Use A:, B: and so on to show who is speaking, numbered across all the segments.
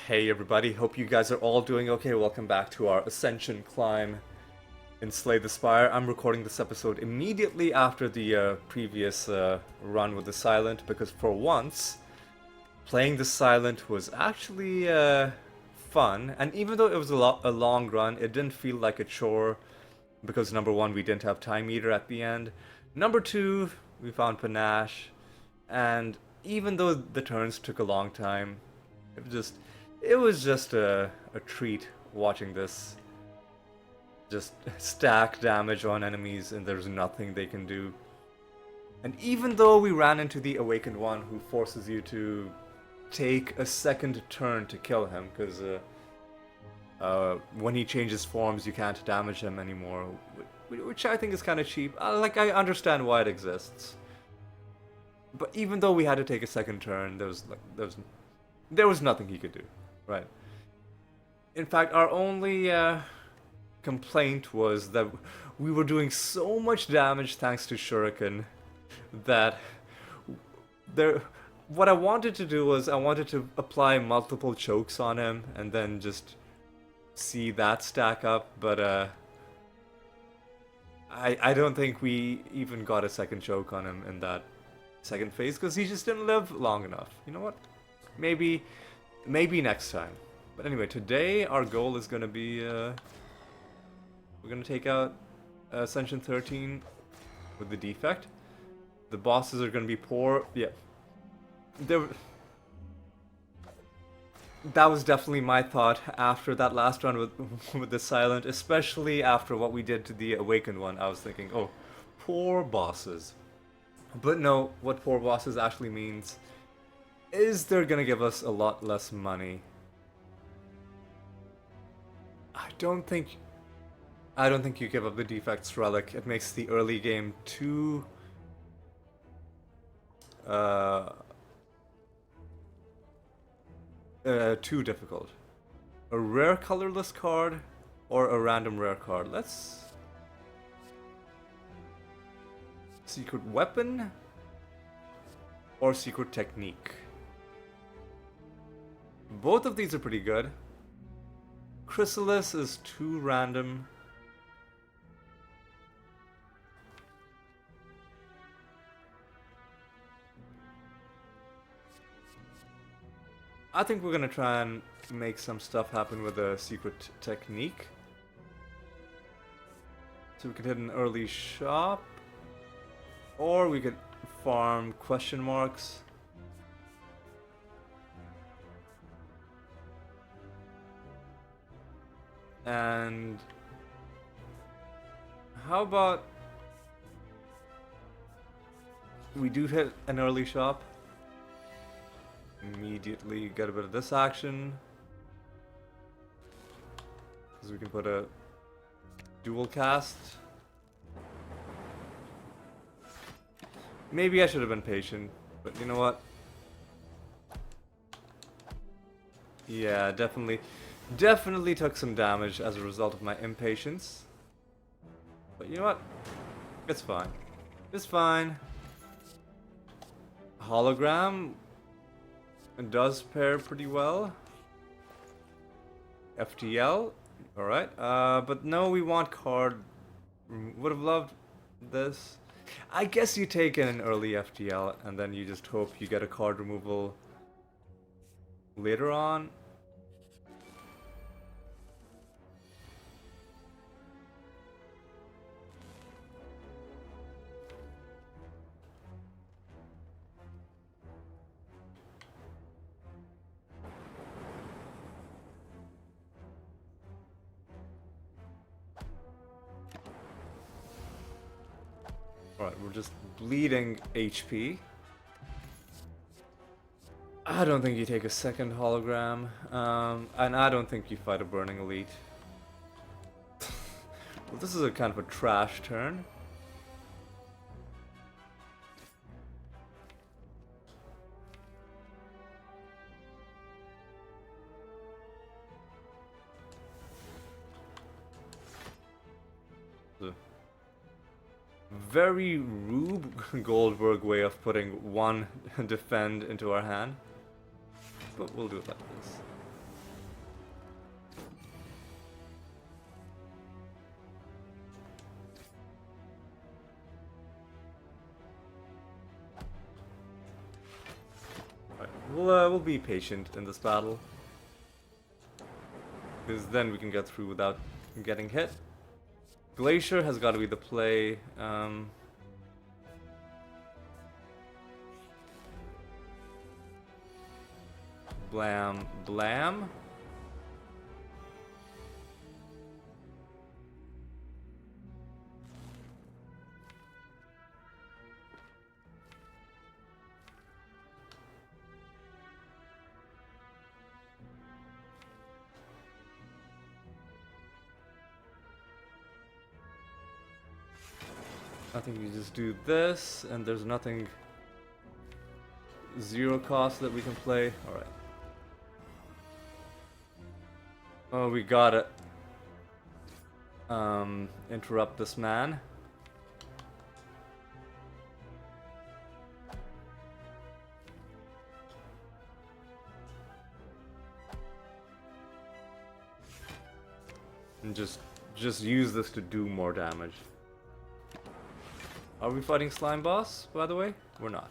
A: Hey everybody, hope you guys are all doing okay. Welcome back to our Ascension climb in Slay the Spire. I'm recording this episode immediately after the previous run with the Silent, because for once, playing the Silent was actually fun. And even though it was a long run, it didn't feel like a chore, because number one, we didn't have Time Eater at the end. Number two, we found Panache. And even though the turns took a long time, it was just a treat watching this. Just stack damage on enemies and there's nothing they can do. And even though we ran into the Awakened One who forces you to take a second turn to kill him, because when he changes forms you can't damage him anymore, which I think is kind of cheap. I understand why it exists. But even though we had to take a second turn, there was nothing he could do, right? In fact, our only complaint was that we were doing so much damage thanks to Shuriken that what I wanted to do was I wanted to apply multiple chokes on him and then just see that stack up, but I don't think we even got a second choke on him in that second phase because he just didn't live long enough. You know what? Maybe next time. But anyway, today our goal is gonna be we're gonna take out Ascension 13 with the defect. The bosses are gonna be poor. Yeah, that was definitely my thought after that last run with with the Silent, especially after what we did to the Awakened One. I was thinking, oh, poor bosses. But no, what poor bosses actually means is they're gonna give us a lot less money. I don't think you give up the Defect's Relic. It makes the early game too too difficult. A rare colorless card or a random rare card. Let's Secret Weapon or Secret Technique. Both of these are pretty good. Chrysalis is too random. I think we're gonna try and make some stuff happen with a Secret Technique. So we could hit an early shop. Or we could farm question marks. And how about we do hit an early shop? Immediately get a bit of this action. Because we can put a dual cast. Maybe I should have been patient, but you know what? Yeah, definitely took some damage as a result of my impatience. But you know what? It's fine. It's fine. Hologram does pair pretty well. FTL, alright. But no, we want card. Would have loved this. I guess you take in an early FTL and then you just hope you get a card removal later on. Alright, we're just bleeding HP. I don't think you take a second hologram, and I don't think you fight a Burning Elite. Well, this is a kind of a trash turn. Very Rube Goldberg way of putting one defend into our hand. But we'll do it like this. we'll be patient in this battle, because then we can get through without getting hit. Glacier has got to be the play. Blam, blam. I think we just do this, and there's nothing zero cost that we can play. Alright. Oh, we gotta interrupt this man. And just use this to do more damage. Are we fighting slime boss, by the way? We're not.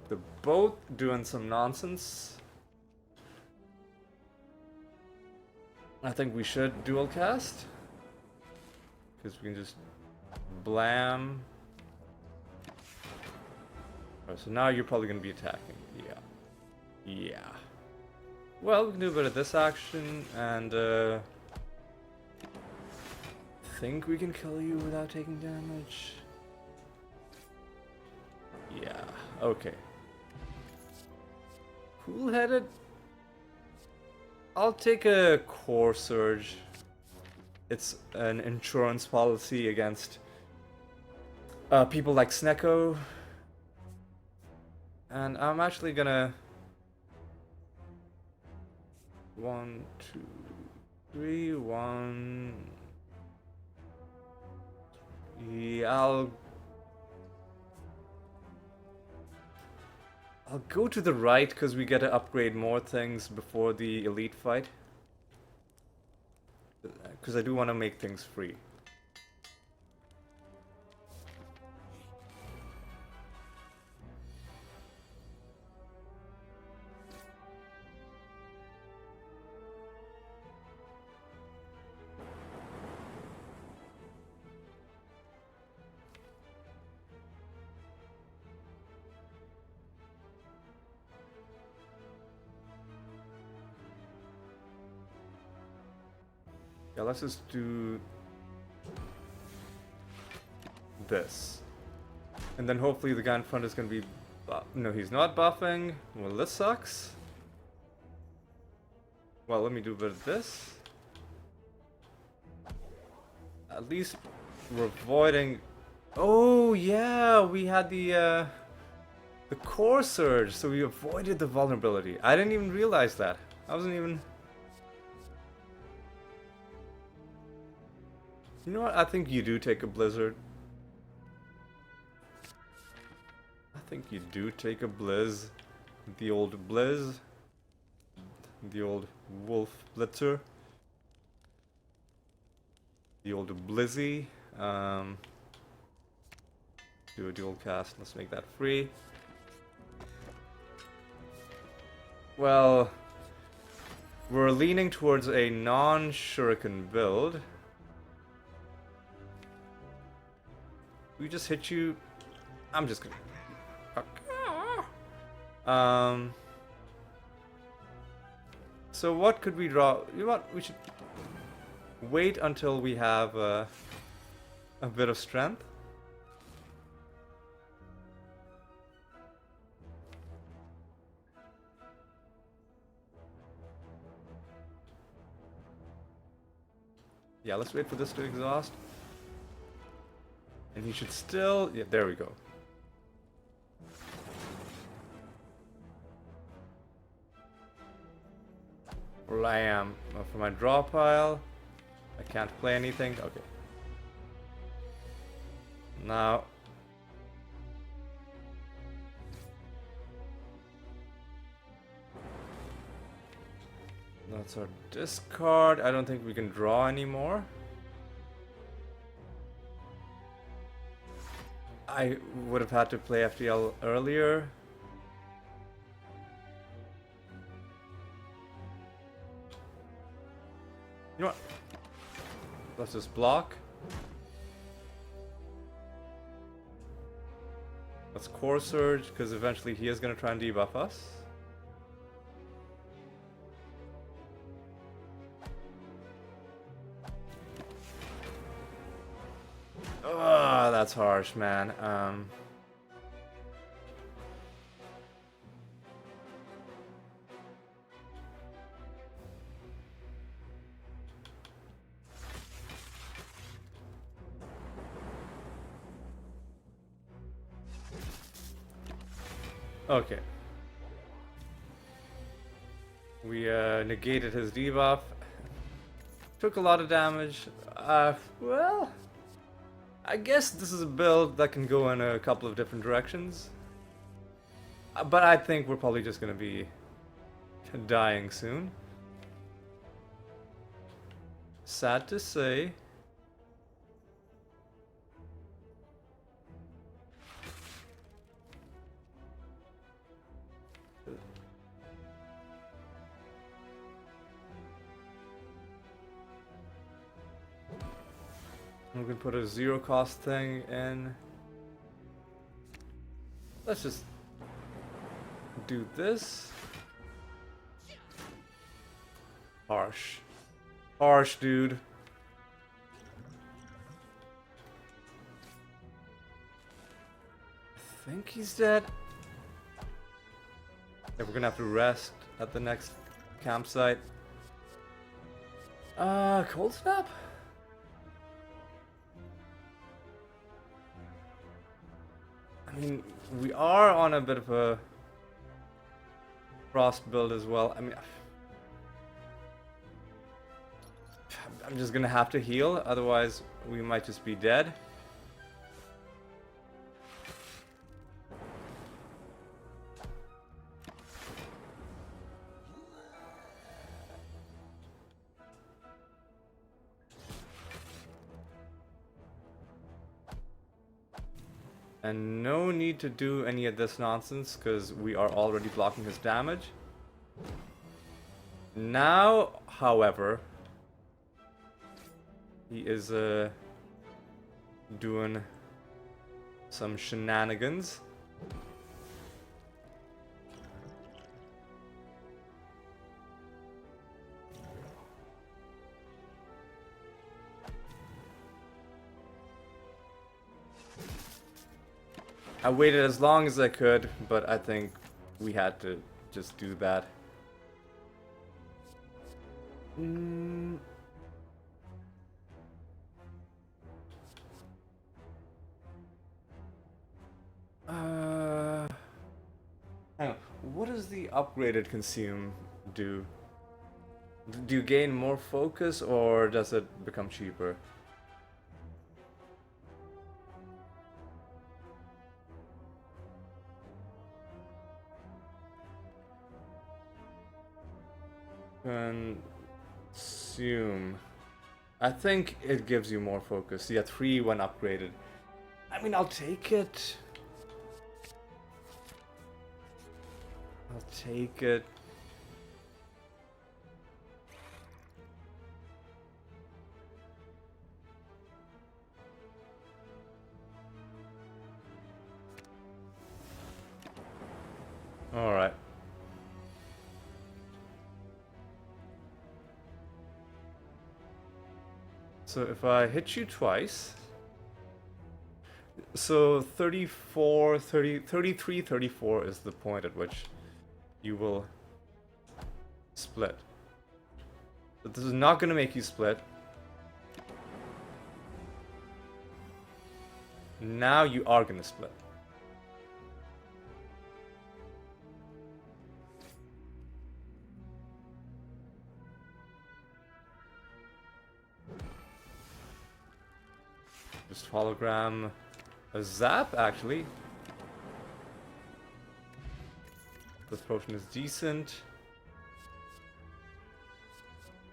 A: They're both doing some nonsense. I think we should dual cast, because we can just blam. Alright, so now you're probably going to be attacking. Yeah. Well, we can do a bit of this action, and think we can kill you without taking damage. Yeah, okay. Cool-headed. I'll take a core surge. It's an insurance policy against people like Snecko. And I'm actually gonna 1, 2, 3, 1. Yeah, I'll go to the right because we get to upgrade more things before the elite fight. Because I do want to make things free. Yeah, let's just do this. And then hopefully the guy in front is going to be... no, he's not buffing. Well, this sucks. Well, let me do a bit of this. At least we're avoiding... Oh, yeah, we had the core surge, so we avoided the vulnerability. I didn't even realize that. I wasn't even... You know what? I think you do take a blizzard. I think you do take a blizz. The old blizz. The old wolf blitzer. The old blizzy. Do a dual cast. Let's make that free. Well, we're leaning towards a non-shuriken build. We just hit you. I'm just gonna. So what could we draw? You know what? We should wait until we have a bit of strength. Yeah, let's wait for this to exhaust. And he should still... Yeah, there we go. Blam. For my draw pile. I can't play anything. Okay. Now... That's our discard. I don't think we can draw anymore. I would have had to play FTL earlier. You know what? Let's just block. Let's Core Surge, because eventually he is going to try and debuff us. Oh, that's harsh, man. Okay. We negated his debuff. Took a lot of damage. Well, I guess this is a build that can go in a couple of different directions. But I think we're probably just gonna be dying soon. Sad to say. I'm gonna put a zero cost thing in. Let's just do this. Harsh. Harsh, dude. I think he's dead. Yeah, we're gonna have to rest at the next campsite. Cold Snap? I mean, we are on a bit of a frost build as well. I mean, I'm just gonna have to heal, otherwise we might just be dead. And no need to do any of this nonsense, because we are already blocking his damage. Now, however, he is doing some shenanigans. I waited as long as I could, but I think we had to just do that. Hang on. What does the upgraded consume do? Do you gain more focus, or does it become cheaper? Consume. I think it gives you more focus. Yeah, 3 when upgraded. I mean, I'll take it. I'll take it. All right. So if I hit you twice, so 34, 30, 33, 34 is the point at which you will split. But this is not going to make you split. Now you are going to split. Just hologram a zap, actually. This potion is decent.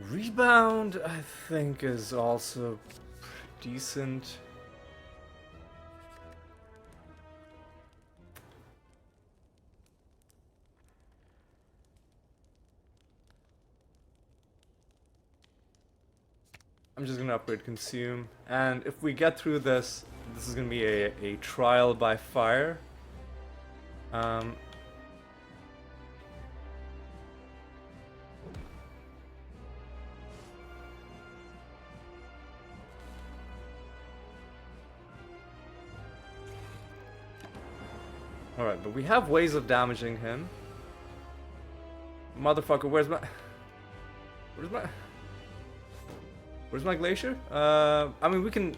A: Rebound, I think, is also decent. I'm just gonna upgrade consume, and if we get through this, this is gonna be a trial by fire. Um, Alright, but we have ways of damaging him. Motherfucker, where's my... Where's my Glacier? I mean, we can...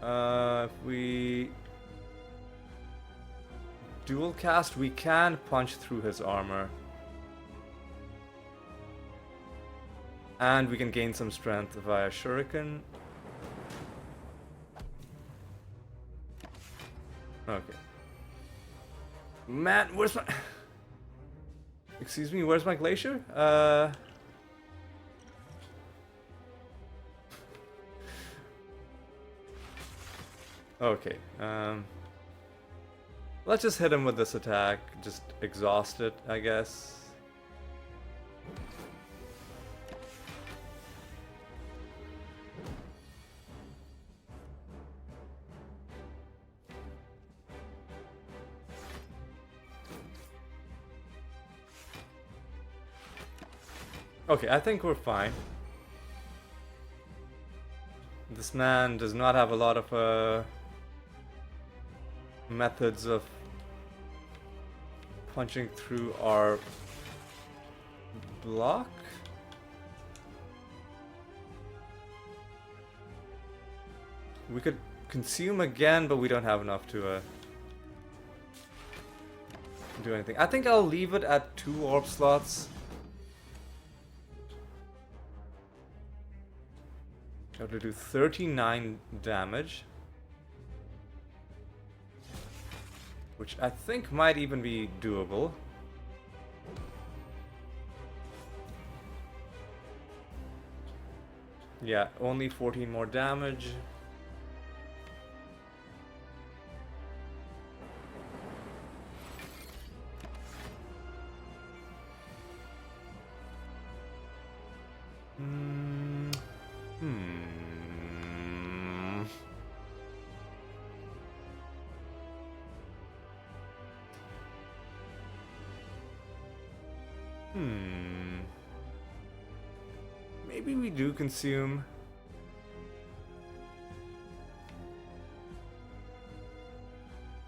A: If we... dual cast, we can punch through his armor. And we can gain some strength via Shuriken. Okay. Man, where's my... Excuse me, where's my Glacier? Okay, let's just hit him with this attack. Just exhaust it, I guess. Okay, I think we're fine. This man does not have a lot of methods of punching through our block. We could consume again, but we don't have enough to do anything. I think I'll leave it at 2 orb slots. I have to do 39 damage, which I think might even be doable. Yeah, only 14 more damage. Maybe we do consume.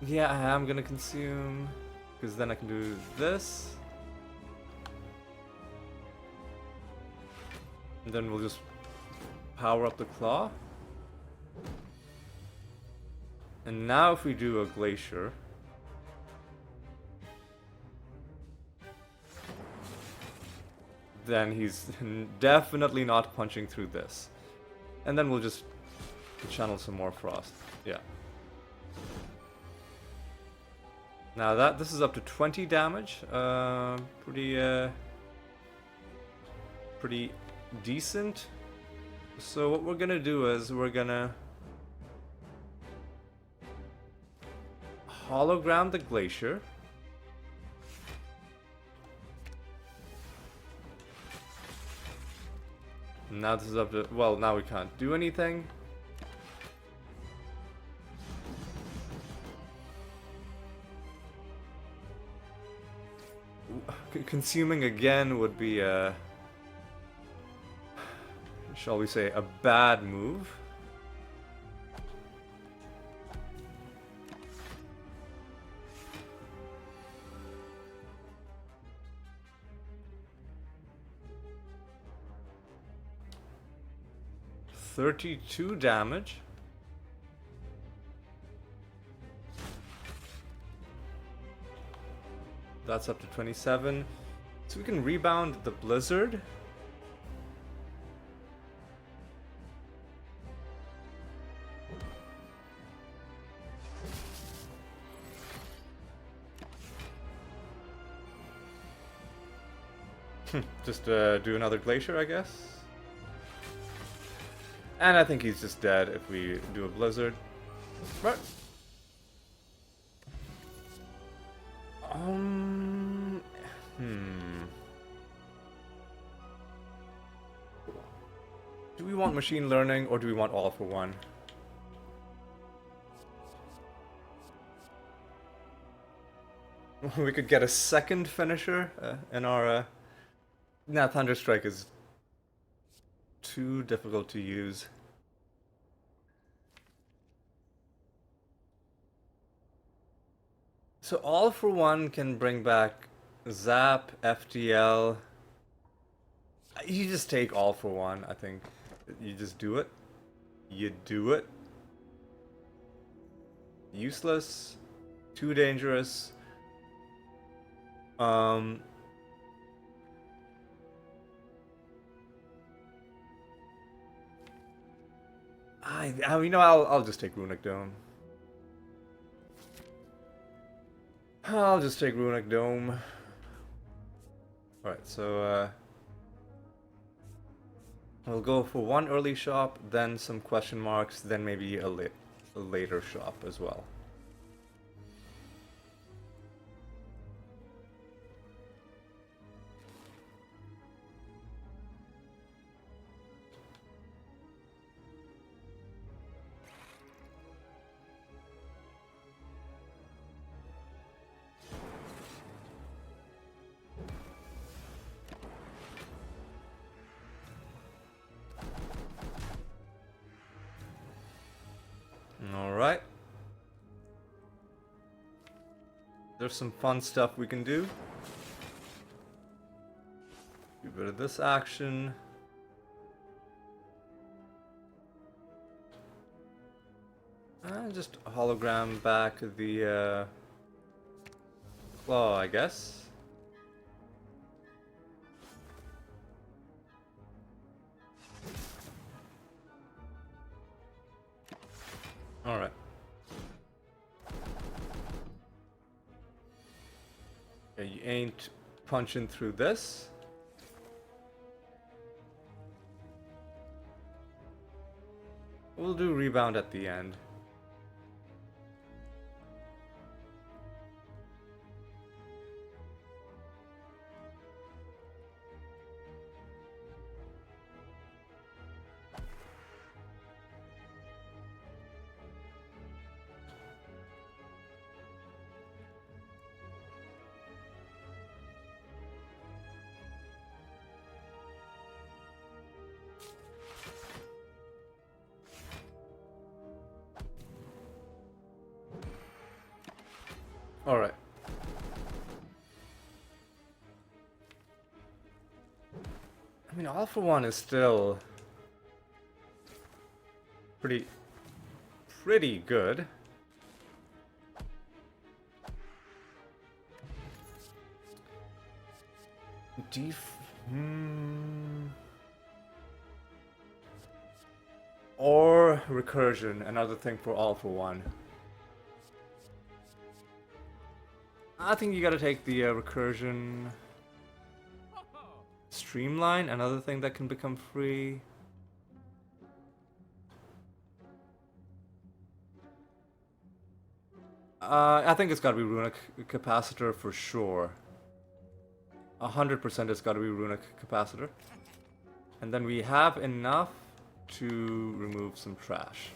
A: Yeah, I am gonna consume, because then I can do this. And then we'll just power up the claw. And now if we do a Glacier, then he's definitely not punching through this. And then we'll just channel some more frost. Yeah. Now that this is up to 20 damage, pretty decent. So what we're gonna do is we're gonna hologram the Glacier. Now this is up to, well, now we can't do anything. Consuming again would be a, shall we say, a bad move. $32 damage. That's up to 27. So we can rebound the blizzard. Just do another Glacier, I guess. And I think he's just dead if we do a blizzard. Right. Do we want machine learning or do we want all for one? We could get a second finisher in our... Nah, Thunderstrike is too difficult to use. So all for one can bring back Zap, FTL. You just take all for one, I think. You just do it. You do it. Useless. Too dangerous. I you know, I'll just take Runic Dome. I'll just take Runic Dome. Alright, so we'll go for one early shop, then some question marks, then maybe a later shop as well. Alright. There's some fun stuff we can do. Do a bit of this action. Just hologram back the claw, I guess. Alright. Okay, you ain't punching through this. We'll do rebound at the end. Alright. I mean, all for one is still pretty good. Or recursion, another thing for all for one. I think you gotta take the recursion. Streamline, another thing that can become free. I think it's gotta be Runic Capacitor for sure. 100% it's gotta be Runic Capacitor. And then we have enough to remove some trash.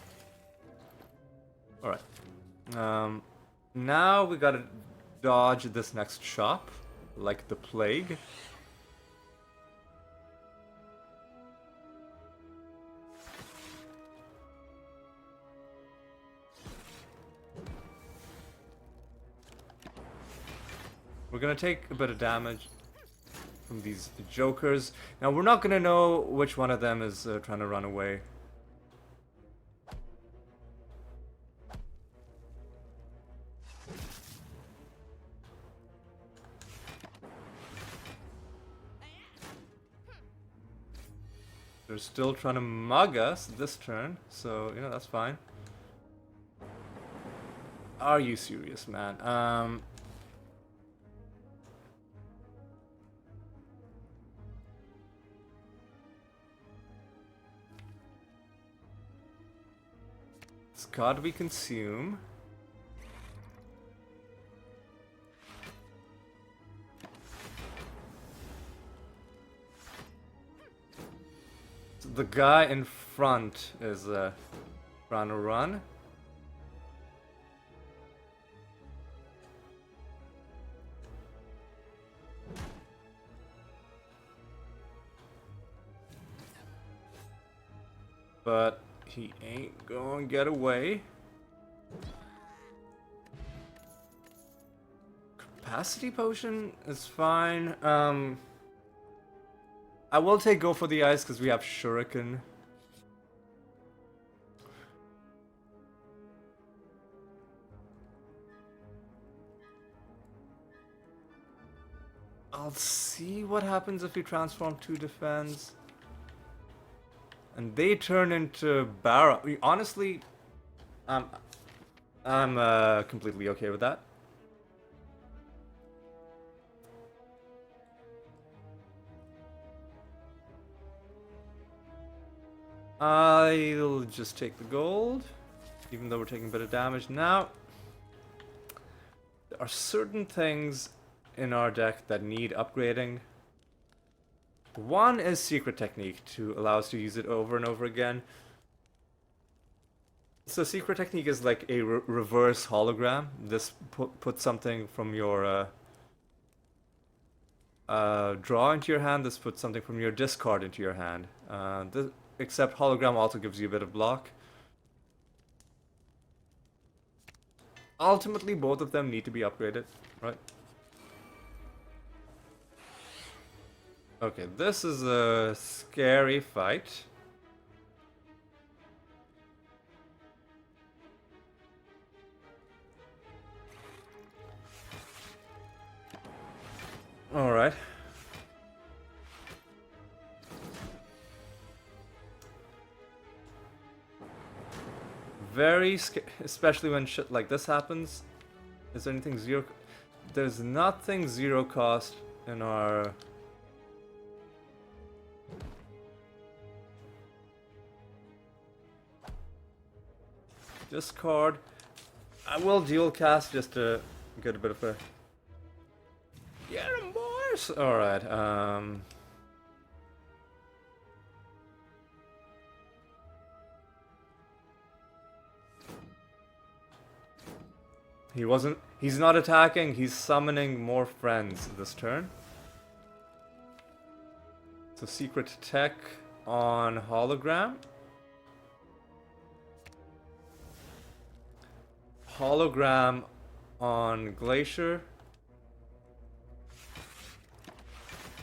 A: Alright. Now we gotta dodge this next shop, like the plague. We're gonna take a bit of damage from these jokers. Now we're not gonna know which one of them is trying to run away. They're still trying to mug us this turn, so you know that's fine. Are you serious, man? It's gotta be consume. So the guy in front is trying to run. But he ain't gonna get away. Capacity potion is fine. I will take go for the ice because we have shuriken. I'll see what happens if we transform to defense. And they turn into Barra. Honestly, I'm completely okay with that. I'll just take the gold, even though we're taking a bit of damage now. There are certain things in our deck that need upgrading. One is Secret Technique to allow us to use it over and over again. So Secret Technique is like a reverse hologram. This put something from your draw into your hand. This puts something from your discard into your hand. Except hologram also gives you a bit of block. Ultimately, both of them need to be upgraded, right? Okay, this is a scary fight. Alright. Very scary, especially when shit like this happens. Is there anything zero? There's nothing zero cost in our... Discard. I will dual cast just to get a bit of a... Get him, boys! Alright, He's not attacking, he's summoning more friends this turn. So Secret Tech on Hologram. Hologram on Glacier.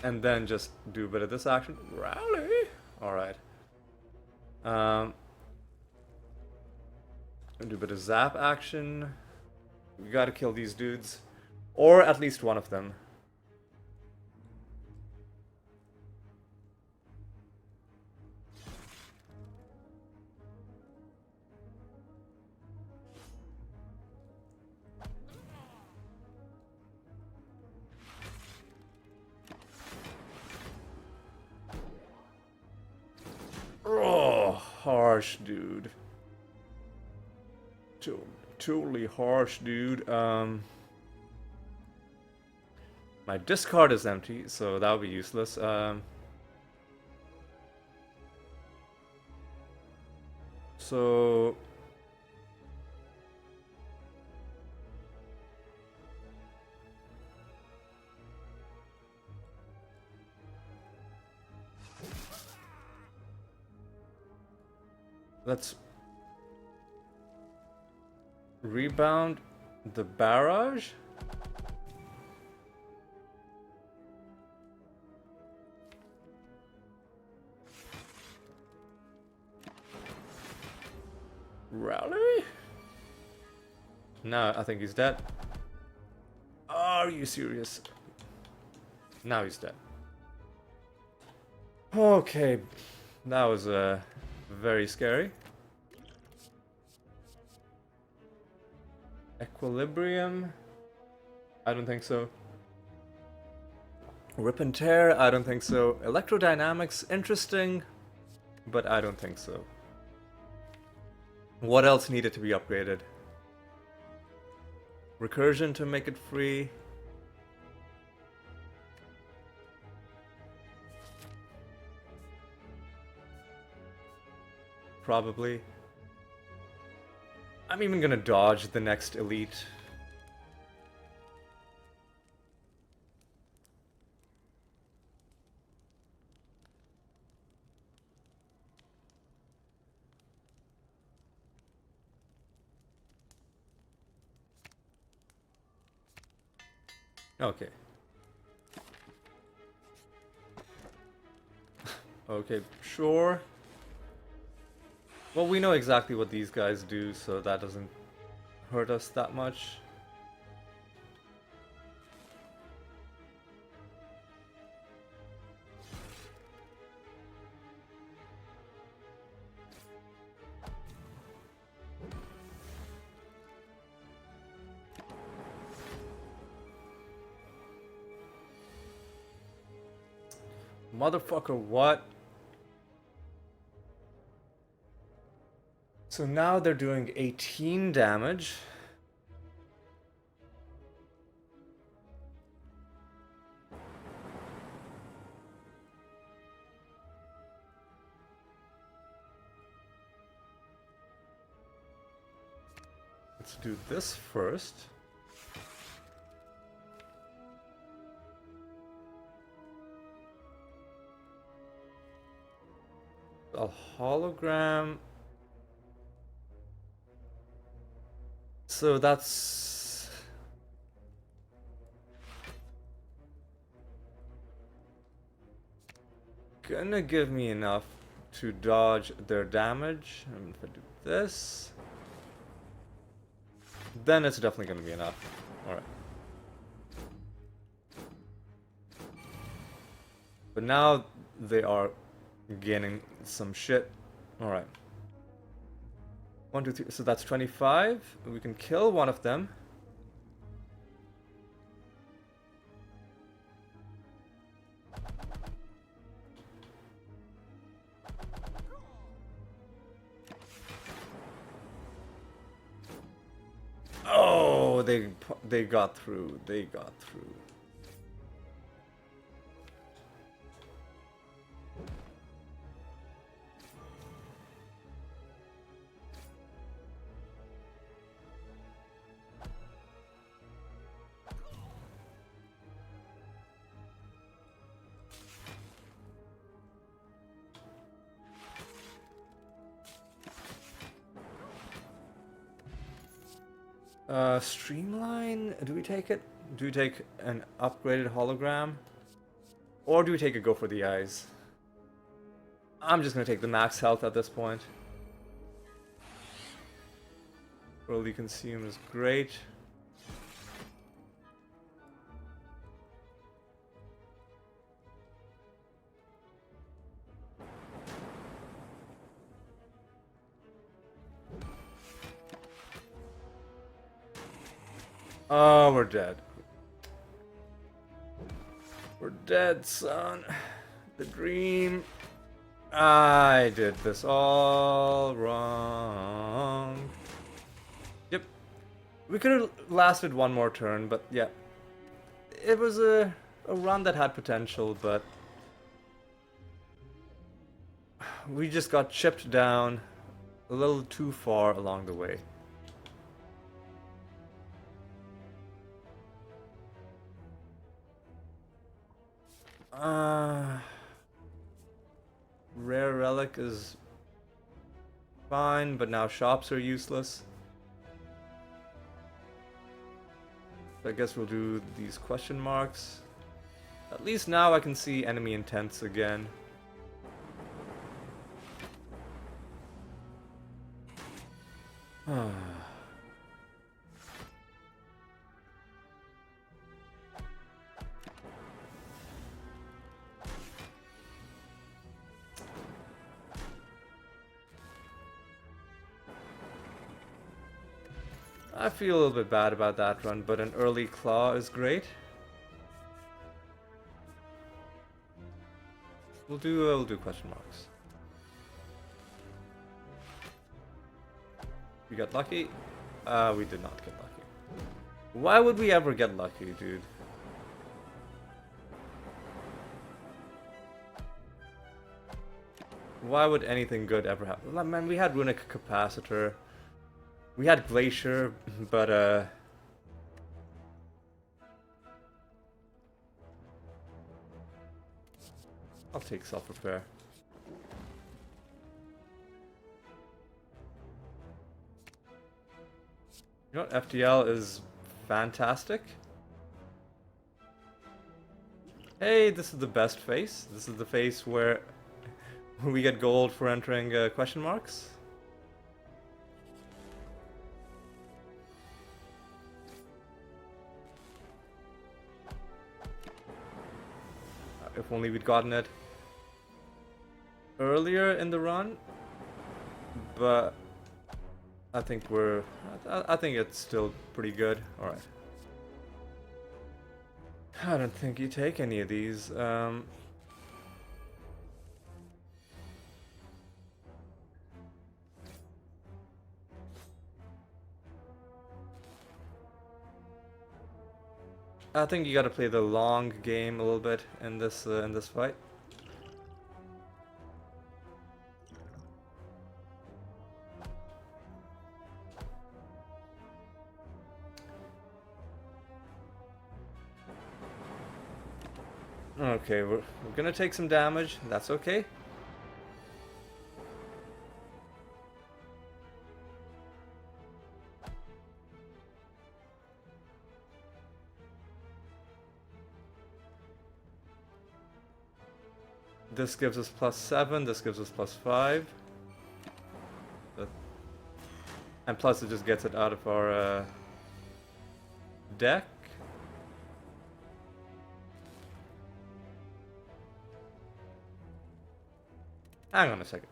A: And then just do a bit of this action. Rally! Alright. Do a bit of zap action. We gotta kill these dudes. Or at least one of them. Oh, harsh, dude. Totally harsh, dude. My discard is empty, so that would be useless. So... let's rebound the barrage. Rally? No, I think he's dead. Are you serious? Now he's dead. Okay, that was very scary. Equilibrium? I don't think so. Rip and tear? I don't think so. Electrodynamics? Interesting, but I don't think so. What else needed to be upgraded? Recursion to make it free. probably. I'm even gonna dodge the next elite. Okay. Okay, sure. Well, we know exactly what these guys do, so that doesn't hurt us that much. Motherfucker, what? So now they're doing 18 damage. Let's do this first. A hologram. So that's gonna give me enough to dodge their damage. And if I do this, then it's definitely gonna be enough. Alright. But now they are gaining some shit. Alright. 1, 2, 3. So that's 25. We can kill one of them. Oh, they got through. They got through. Streamline? Do we take it? Do we take an upgraded hologram? Or do we take a go for the eyes? I'm just gonna take the max health at this point. Early consume is great. Oh, we're dead. We're dead, son. The dream. I did this all wrong. Yep. We could have lasted one more turn, but yeah. It was a run that had potential, but we just got chipped down a little too far along the way. Rare relic is fine, but now shops are useless. So I guess we'll do these question marks. At least now I can see enemy intents again. I feel a little bit bad about that run, but an early claw is great. We'll do question marks. We got lucky? We did not get lucky. Why would we ever get lucky, dude? Why would anything good ever happen? Like, man, we had Runic Capacitor. We had Glacier, but I'll take self-repair. You know what? FTL is fantastic. Hey, this is the best face. This is the face where we get gold for entering question marks. If only we'd gotten it earlier in the run, but I think I think it's still pretty good. All right. I don't think you take any of these. I think you got to play the long game a little bit in this fight. Okay, we're gonna take some damage. That's okay. This gives us +7, this gives us +5. And plus it just gets it out of our deck. Hang on a second.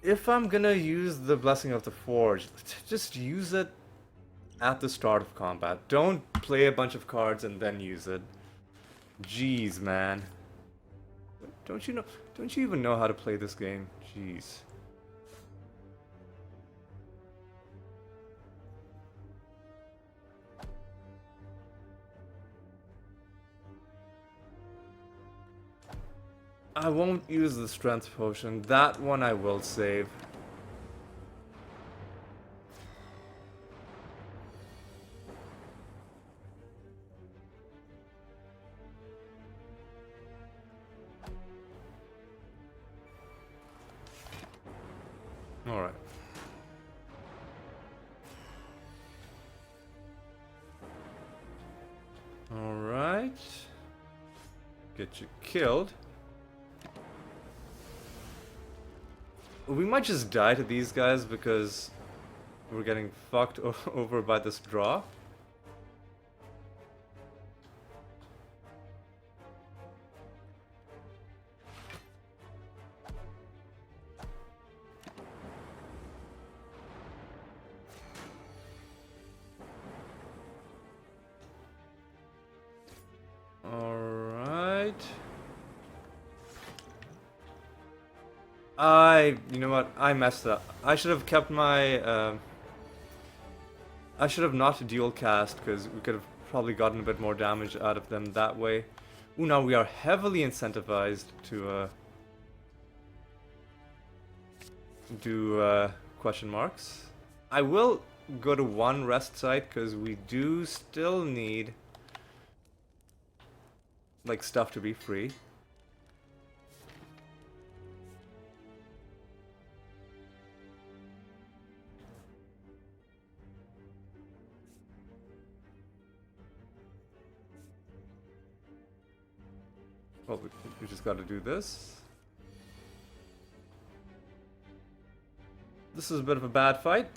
A: If I'm gonna use the Blessing of the Forge, just use it at the start of combat. Don't play a bunch of cards and then use it. Jeez, man. Don't you even know how to play this game? Jeez. I won't use the strength potion. That one I will save. Alright. Alright. Get you killed. We might just die to these guys because we're getting fucked over by this draw. You know what? I messed up. I should have kept my, I should have not dual cast, because we could have probably gotten a bit more damage out of them that way. Ooh, now we are heavily incentivized to, do, question marks. I will go to one rest site, because we do still need, like, stuff to be free. Well, we just got to do this. This is a bit of a bad fight.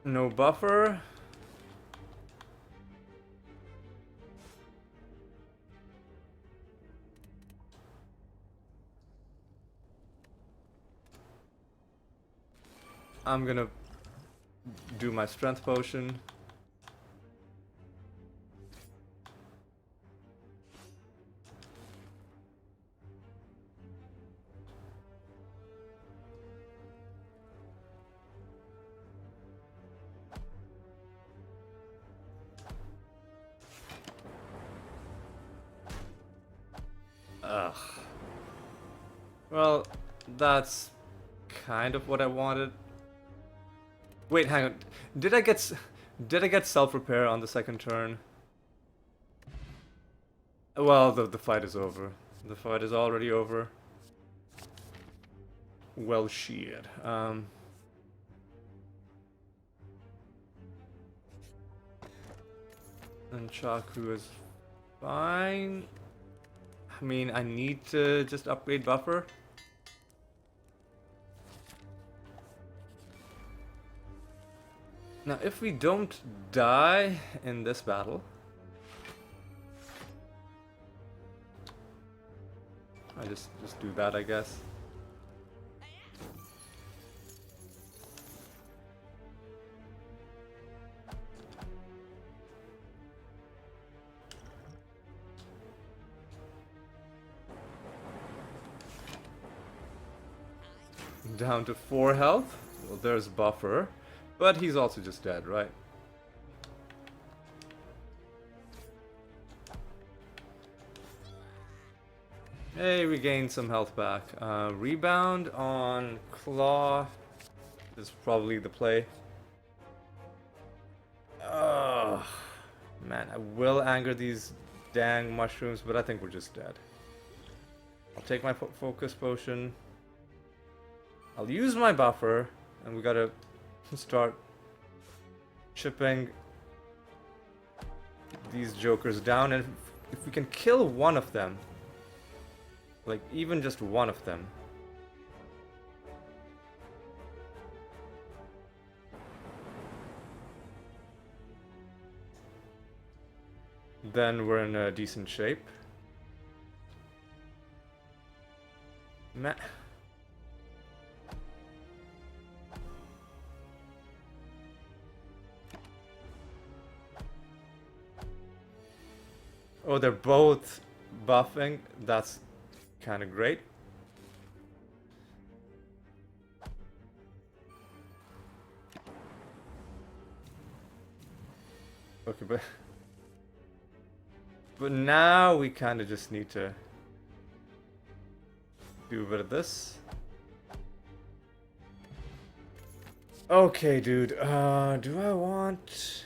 A: No buffer. I'm gonna do my strength potion. Well, that's kind of what I wanted. Wait, hang on. Did I get self-repair on the second turn? Well, the fight is over. The fight is already over. Well, shit. And Chaku is fine. I mean, I need to just upgrade buffer. Now, if we don't die in this battle, I just do that, I guess. Down to 4 health. Well, there's buffer, but he's also just dead, right? Hey, we gained some health back. Rebound on Claw is probably the play. Oh, man, I will anger these dang mushrooms, but I think we're just dead. I'll take my focus potion. I'll use my buffer, and we gotta start chipping these jokers down, and if we can kill one of them, like even just one of them, then we're in a decent shape. Oh, they're both buffing. That's kind of great. Okay, but now we kind of just need to do a bit of this. Okay, dude. Do I want?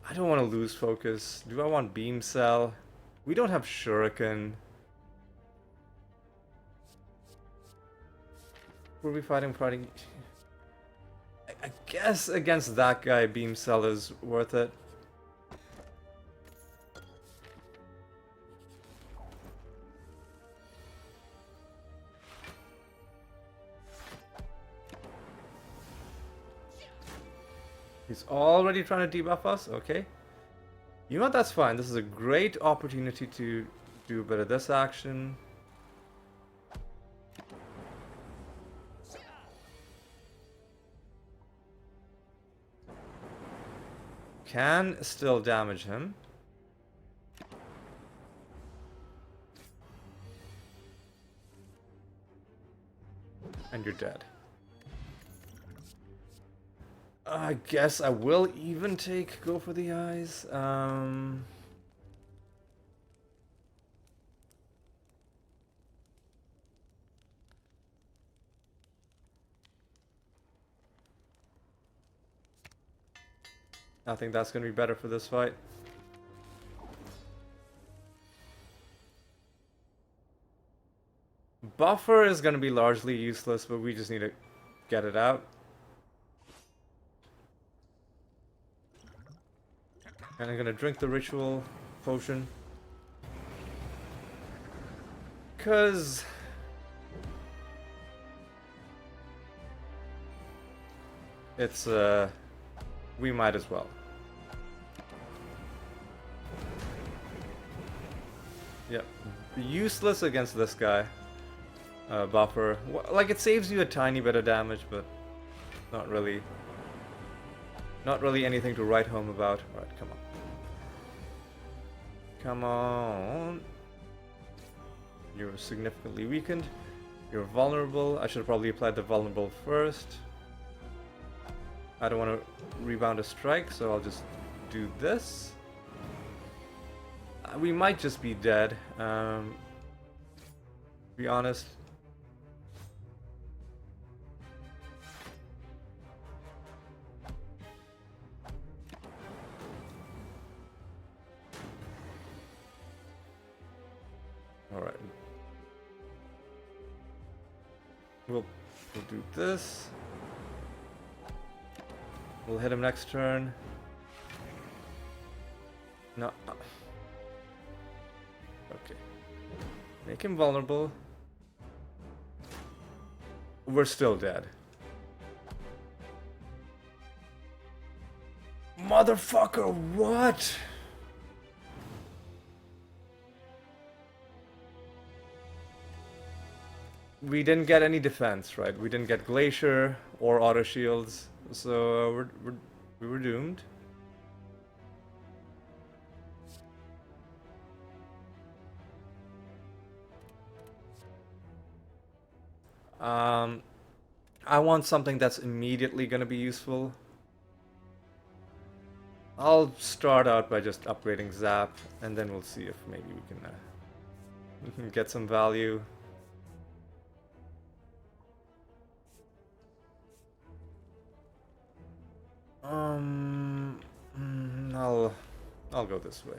A: I don't want to lose focus. Do I want beam cell? We don't have shuriken. Were we fighting? I guess against that guy, beam cell is worth it. He's already trying to debuff us? Okay. You know what? That's fine. This is a great opportunity to do a bit of this action. Can still damage him. And you're dead. I guess I will even go for the eyes. I think that's going to be better for this fight. Buffer is going to be largely useless, but we just need to get it out. And I'm gonna drink the ritual potion. 'Cause it's we might as well. Yep. Useless against this guy. Buffer. Like, it saves you a tiny bit of damage, but not really anything to write home about. Alright, come on. Come on. You're significantly weakened. You're vulnerable. I should have probably applied the vulnerable first. I don't want to rebound a strike, so I'll just do this. We might just be dead. To be honest. Alright. We'll do this. We'll hit him next turn. No. Okay. Make him vulnerable. We're still dead. Motherfucker, what? We didn't get any defense, right? We didn't get Glacier or auto shields, so we were doomed. I want something that's immediately gonna be useful. I'll start out by just upgrading Zap, and then we'll see if maybe we can get some value. I'll go this way.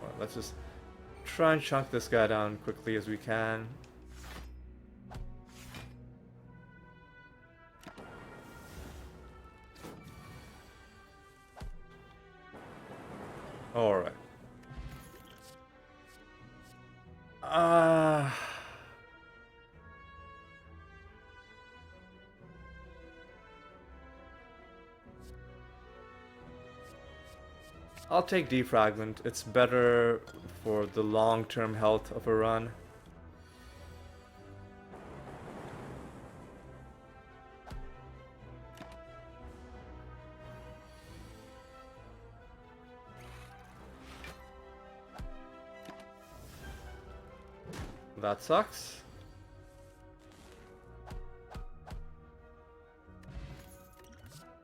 A: Alright, let's just try and chunk this guy down quickly as we can. Alright. I'll take Defragment. It's better for the long-term health of a run. That sucks.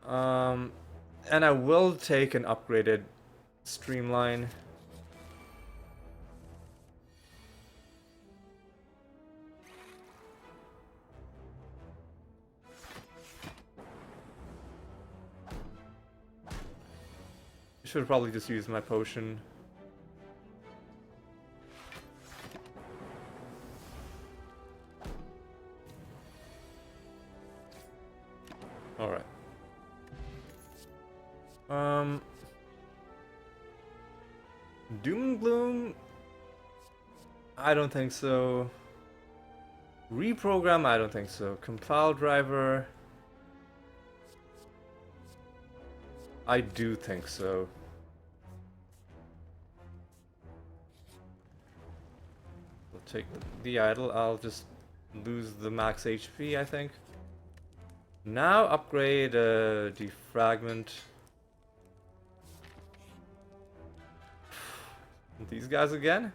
A: And I will take an upgraded Streamline. Should probably just use my potion. Alright. Doom and Gloom? I don't think so. Reprogram? I don't think so. Compile Driver? I do think so. We'll take the idol. I'll just lose the max HP, I think. Now upgrade Defragment. These guys again?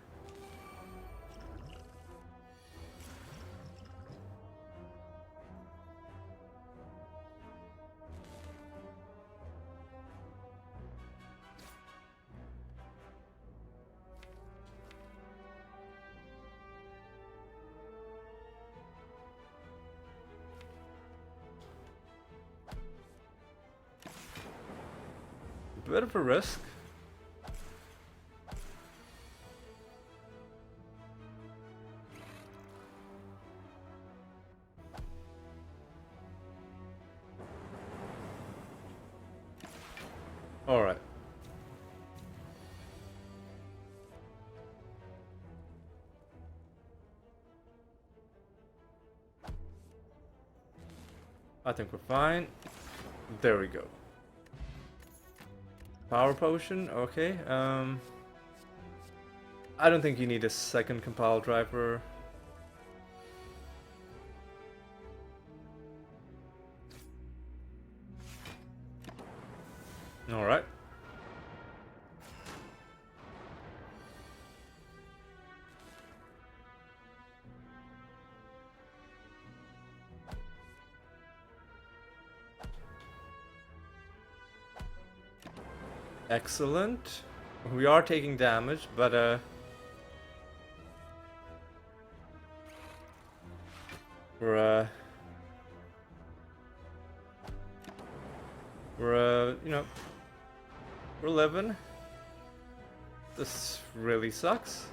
A: Bit of a risk. All right. I think we're fine. There we go. Power potion, okay. I don't think you need a second compile driver. Alright. Excellent. We are taking damage, but we're you know, we're living. This really sucks.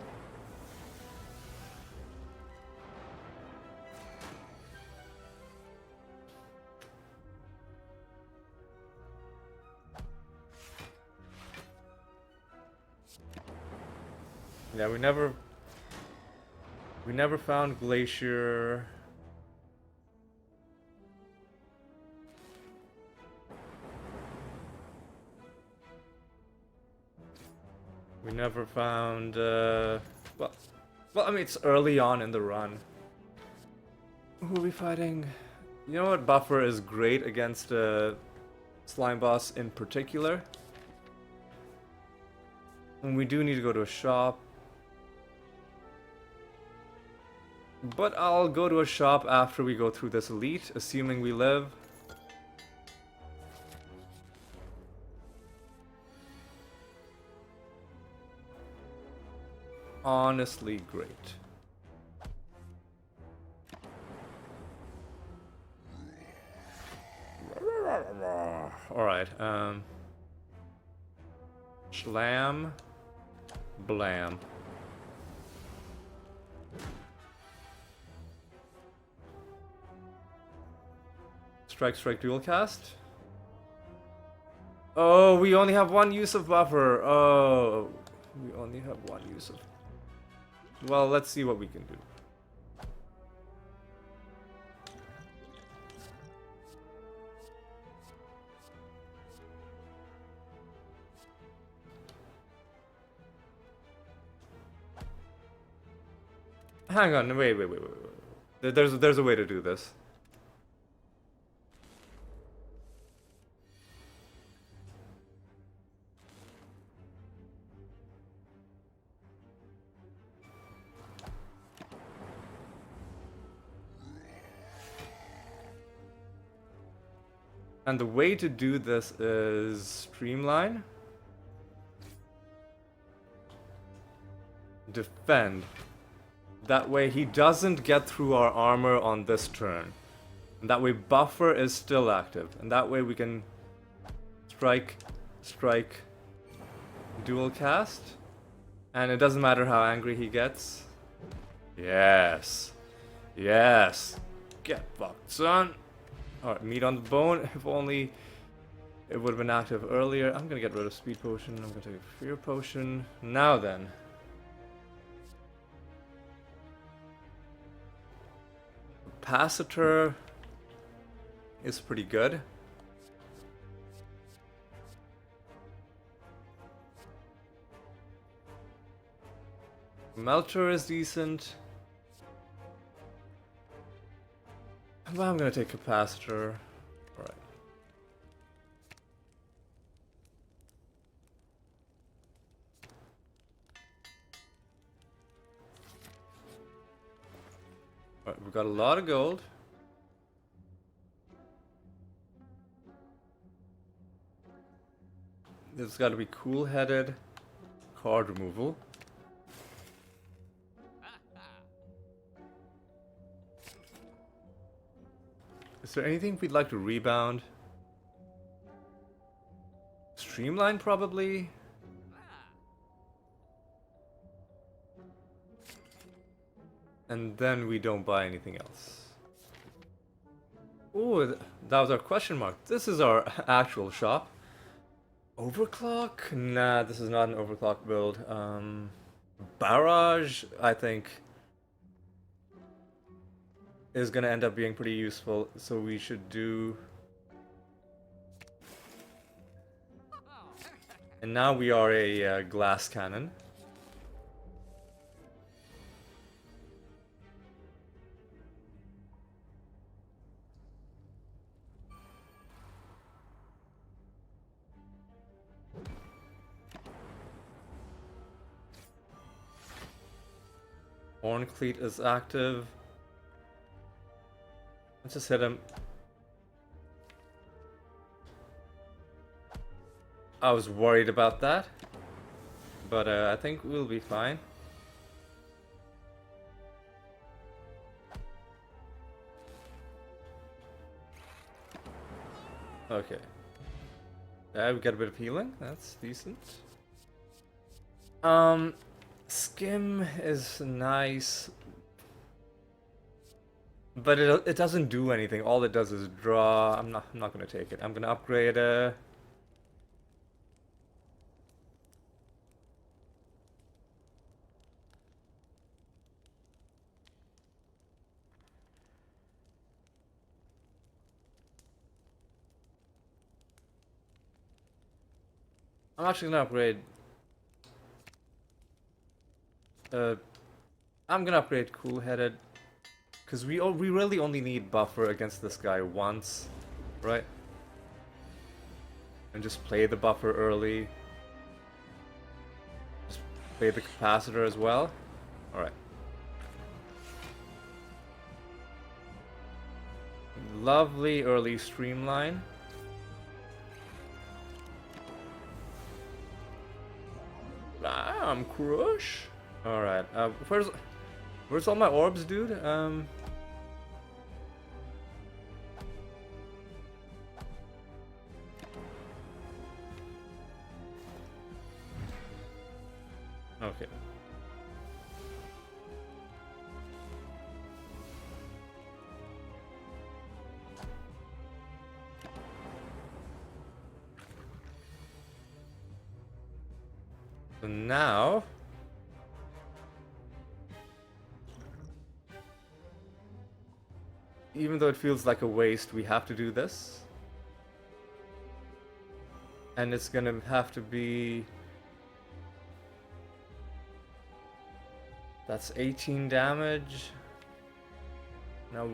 A: Yeah, we never found Glacier. We never found well, I mean, it's early on in the run. Who are we fighting? You know what buffer is great against slime boss in particular? And we do need to go to a shop. But I'll go to a shop after we go through this elite, assuming we live. Honestly, great. Alright, Shlam. Blam. Strike, dual cast. Oh, we only have one use of buffer. Oh, we only have one use of... Well, let's see what we can do. Hang on, wait. There's a way to do this. And the way to do this is streamline, defend. That way he doesn't get through our armor on this turn. And that way buffer is still active. And that way we can strike, dual cast. And it doesn't matter how angry he gets. Yes. Get fucked, son. Alright, meat on the bone. If only it would have been active earlier. I'm gonna get rid of speed potion. I'm gonna take a fear potion. Now then. Capacitor is pretty good. Melter is decent. Well, I'm gonna take capacitor. Alright. Alright, we've got a lot of gold. This has got to be cool-headed card removal. Is there anything we'd like to rebound? Streamline, probably? And then we don't buy anything else. Ooh, that was our question mark. This is our actual shop. Overclock? Nah, this is not an overclock build. Barrage, I think, is gonna end up being pretty useful, so we should do... And now we are a glass cannon. Ironclad is active. Let's just hit him. I was worried about that, but I think we'll be fine. Okay. We get a bit of healing. That's decent. Skim is nice, but it doesn't do anything. All it does is draw. I'm not gonna take it. I'm gonna upgrade I'm actually gonna upgrade. Uh, I'm gonna upgrade Cool-Headed, because we really only need buffer against this guy once, right? And just play the buffer early. Just play the capacitor as well. All right. Lovely early streamline. I'm crush. All right. Where's all my orbs, dude? Okay. So now, even though it feels like a waste, we have to do this. And it's gonna have to be... That's 18 damage. Now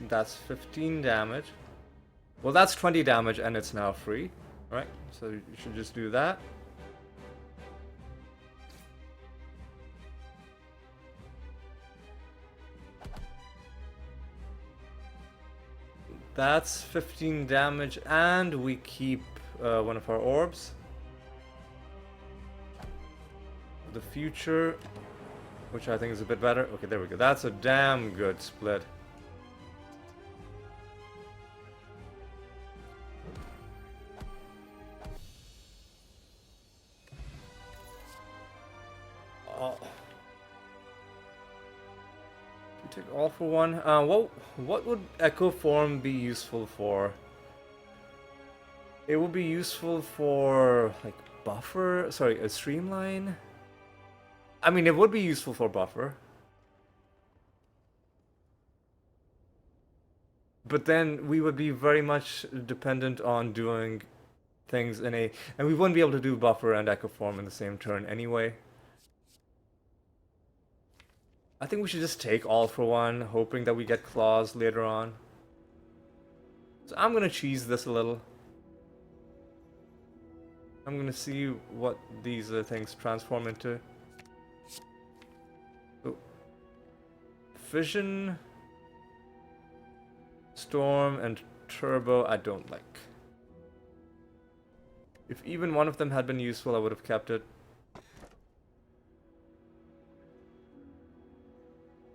A: that's 15 damage. Well, that's 20 damage and it's now free. Right? So you should just do that. That's 15 damage, and we keep one of our orbs. The future, which I think is a bit better. Okay, there we go. That's a damn good split. Oh. Take all for one. What would Echo Form be useful for? It would be useful for like buffer. Sorry, a streamline. I mean, it would be useful for buffer. But then we would be very much dependent on doing things in a... And we wouldn't be able to do buffer and Echo Form in the same turn anyway. I think we should just take all for one, hoping that we get claws later on. So I'm gonna cheese this a little. I'm gonna see what these things transform into. Oh. Fission, Storm, and Turbo I don't like. If even one of them had been useful, I would have kept it.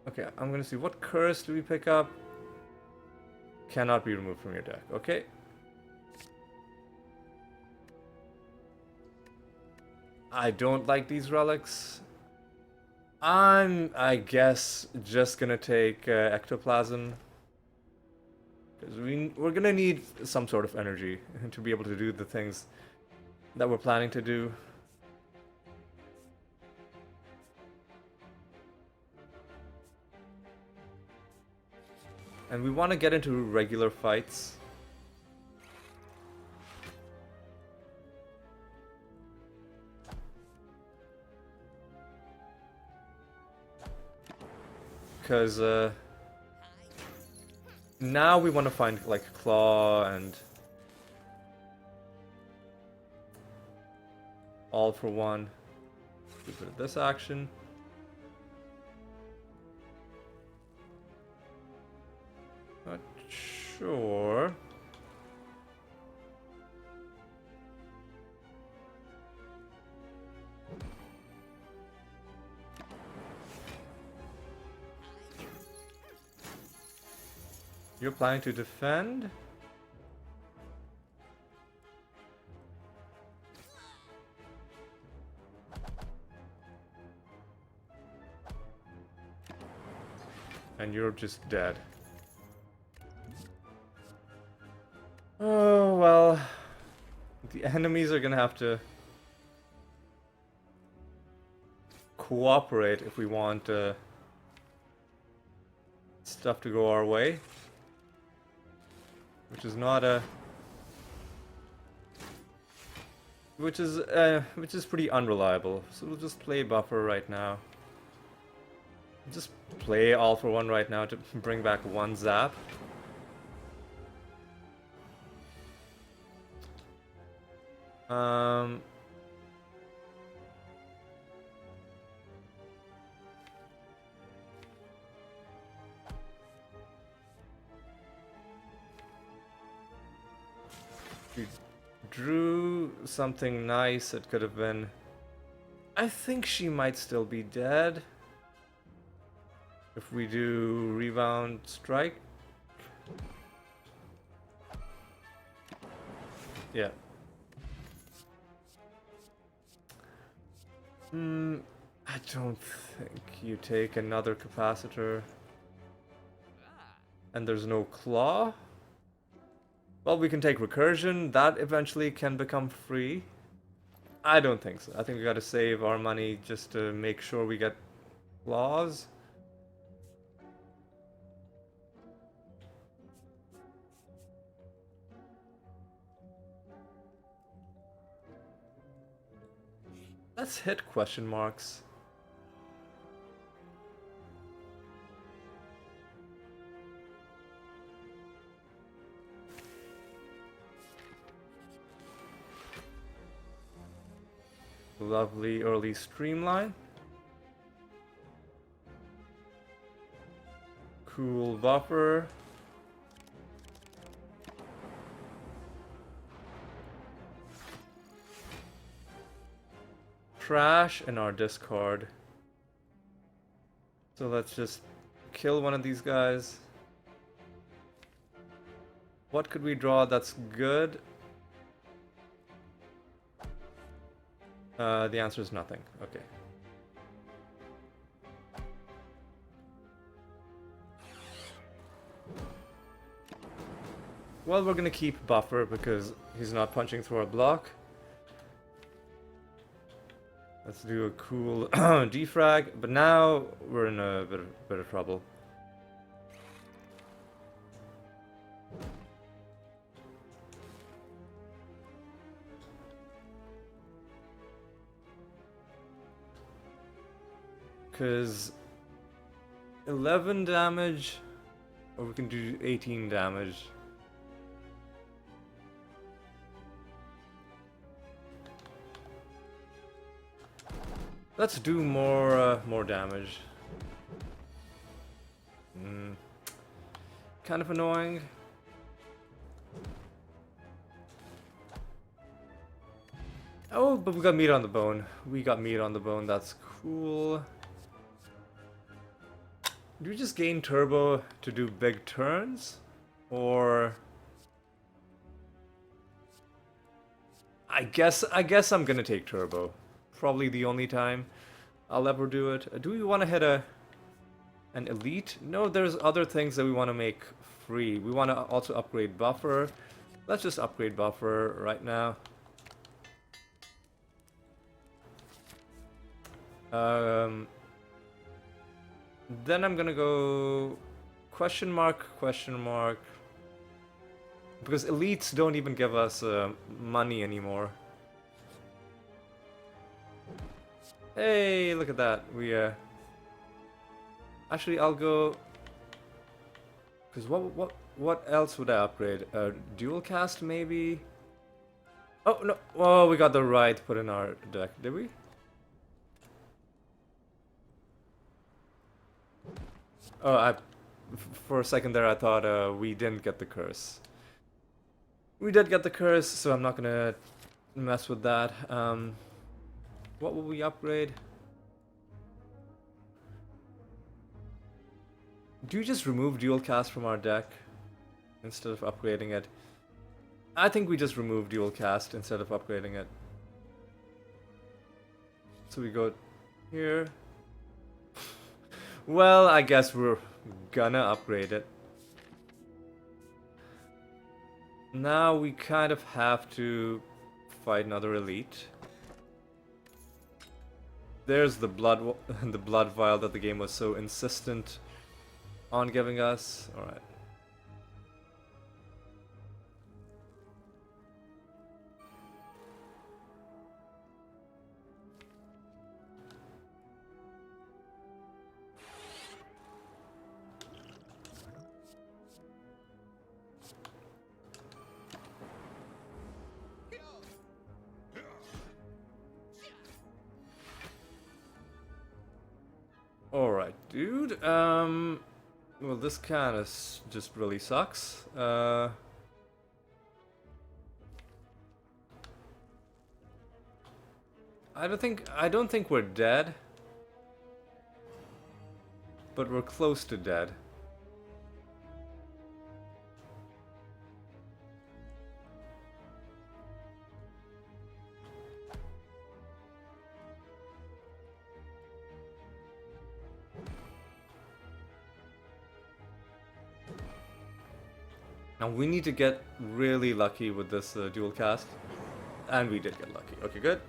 A: Okay, I'm gonna see what curse do we pick up. Cannot be removed from your deck. Okay. I don't like these relics. I guess, just gonna take Ectoplasm. Because we're gonna need some sort of energy to be able to do the things that we're planning to do. And we want to get into regular fights. Because now we want to find like Claw and all for one. Do a bit of this action. Not sure. You're planning to defend? And you're just dead. Oh, well. The enemies are gonna have to cooperate if we want stuff to go our way. Which is not a... Which is pretty unreliable. So we'll just play buffer right now. Just play all for one right now to bring back one zap. We drew something nice. It could have been... I think she might still be dead. If we do rebound strike. Yeah. I don't think you take another capacitor. And there's no claw. Well, we can take recursion. That eventually can become free. I don't think so. I think we gotta save our money just to make sure we get claws. Let's hit question marks. Lovely early streamline. Cool buffer. Trash in our discard. So let's just kill one of these guys. What could we draw that's good? The answer is nothing. Okay. Well, we're gonna keep buffer because he's not punching through our block. Let's do a cool defrag, but now we're in a bit of trouble. Because 11 damage, or we can do 18 damage. Let's do more damage. Kind of annoying. Oh, but we got meat on the bone. We got meat on the bone. That's cool. Do we just gain turbo to do big turns? Or... I guess I'm gonna take turbo. Probably the only time I'll ever do it. Do we want to hit an elite? No, there's other things that we want to make free. We want to also upgrade buffer. Let's just upgrade buffer right now. Then I'm gonna go question mark, because elites don't even give us money anymore. Hey, look at that. We actually, I'll go, because what else would I upgrade? Dual cast maybe? Oh no! Oh, we got the right put in our deck. Did we? Oh, for a second there I thought we didn't get the curse. We did get the curse, so I'm not gonna mess with that. What will we upgrade? Do you just remove dual cast from our deck? instead of upgrading it. I think we just remove dual cast instead of upgrading it. So we go here. Well, I guess we're gonna upgrade it. Now we kind of have to fight another elite. There's the the blood vial that the game was so insistent on giving us. All right. Alright, dude. Well, this kind of just really sucks. I don't think we're dead, but we're close to dead. Now we need to get really lucky with this dual cast. And we did get lucky. Okay, good.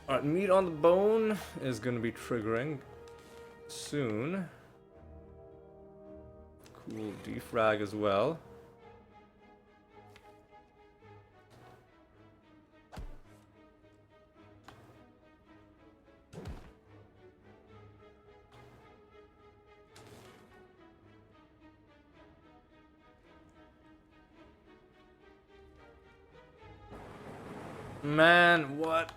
A: Alright, meat on the bone is going to be triggering soon. Cool defrag as well. Man, what?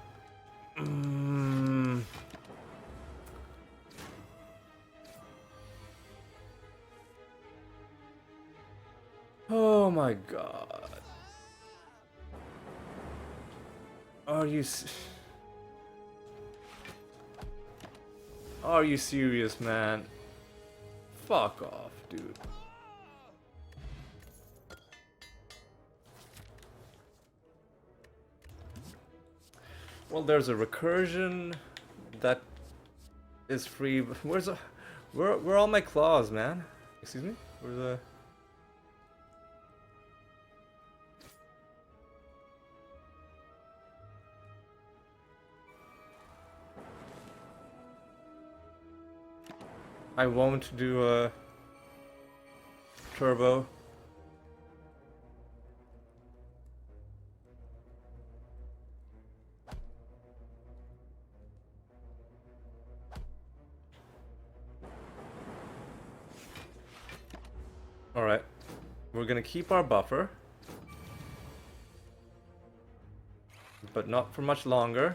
A: Oh my god. Are you serious, man? Fuck off, dude. Well, there's a recursion that is free. Where are all my claws, man? Excuse me? Where's the... I won't do a turbo. Alright, we're gonna keep our buffer, but not for much longer.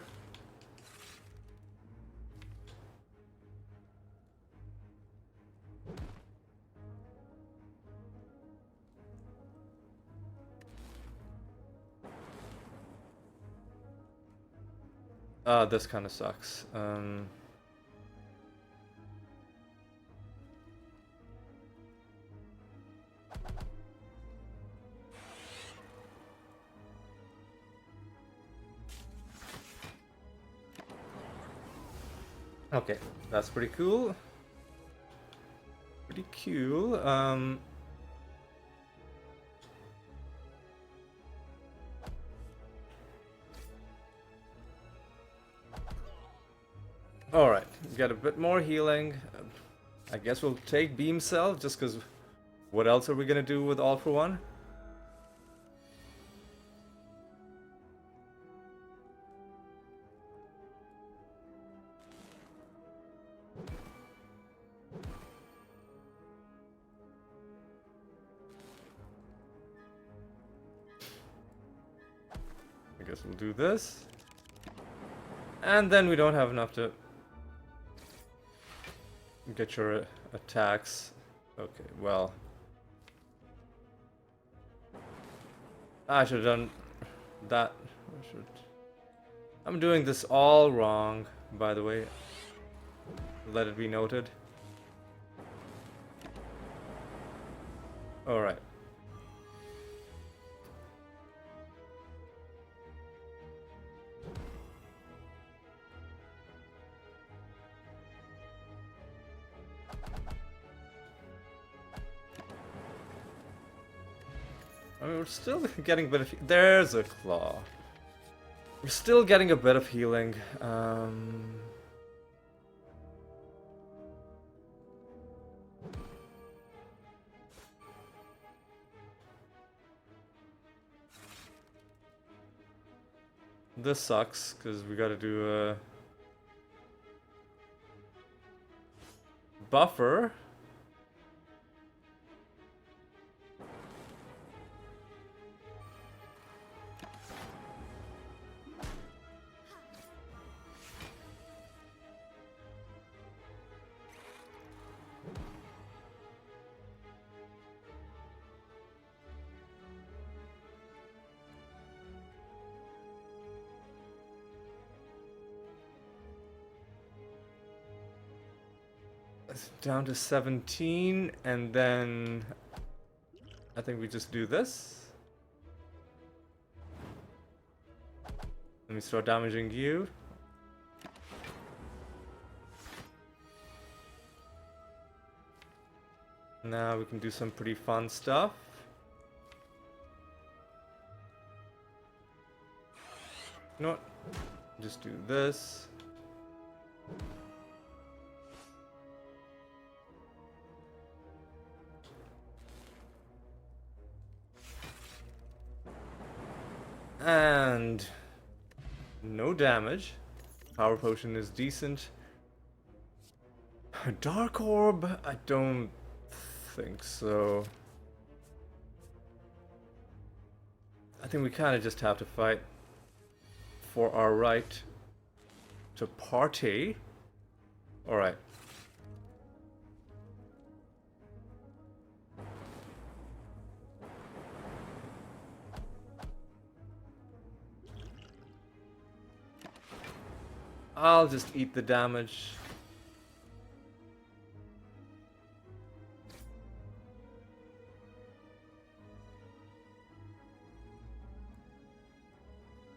A: This kind of sucks. Okay, that's pretty cool. Pretty cool. Alright, get a bit more healing. I guess we'll take Beam Cell, just because what else are we gonna do with All for One? I guess we'll do this. And then we don't have enough to get your attacks. Okay, well. I should have done that. I'm doing this all wrong, by the way. Let it be noted. Alright. I mean, we're still getting a bit of... There's a claw. We're still getting a bit of healing. This sucks, because we gotta do a... buffer. Down to 17, and then I think we just do this. Let me start damaging you. Now we can do some pretty fun stuff. You know what? Just do this. And no damage. Power potion is decent. Dark orb? I don't think so. I think we kind of just have to fight for our right to party. Alright. I'll just eat the damage.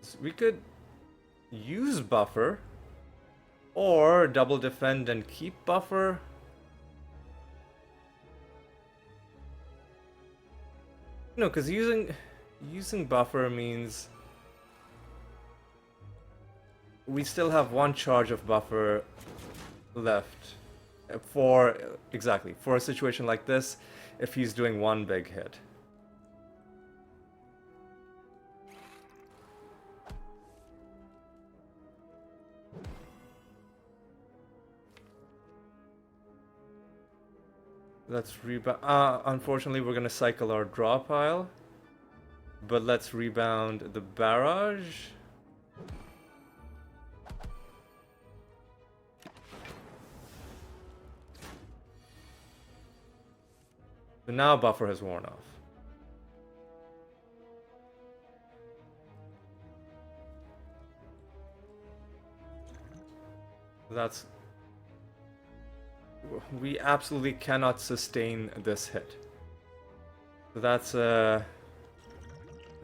A: So we could use buffer or double defend and keep buffer. No, because using buffer means we still have one charge of buffer left for, exactly, for a situation like this, if he's doing one big hit. Let's rebound. Unfortunately, we're gonna cycle our draw pile, but let's rebound the barrage. So now buffer has worn off. That's... we absolutely cannot sustain this hit. So that's if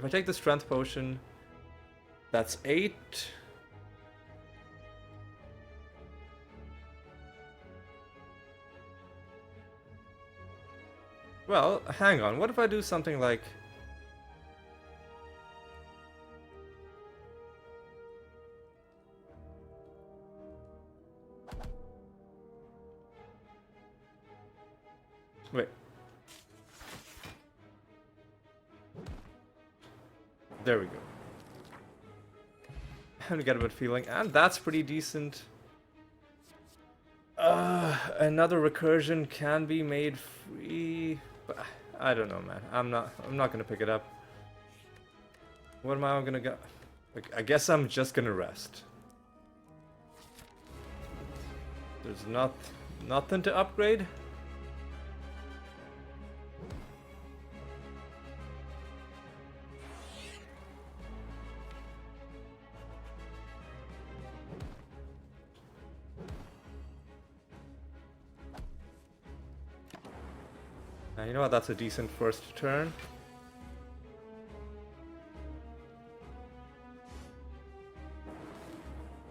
A: I take the strength potion, that's 8. Well, hang on, what if I do something like... Wait. There we go. I get a bit feeling, and that's pretty decent. Another recursion can be made free, but I don't know, man. I'm not gonna pick it up. What am I gonna go? Like, I guess I'm just gonna rest. There's nothing to upgrade. You know what? That's a decent first turn.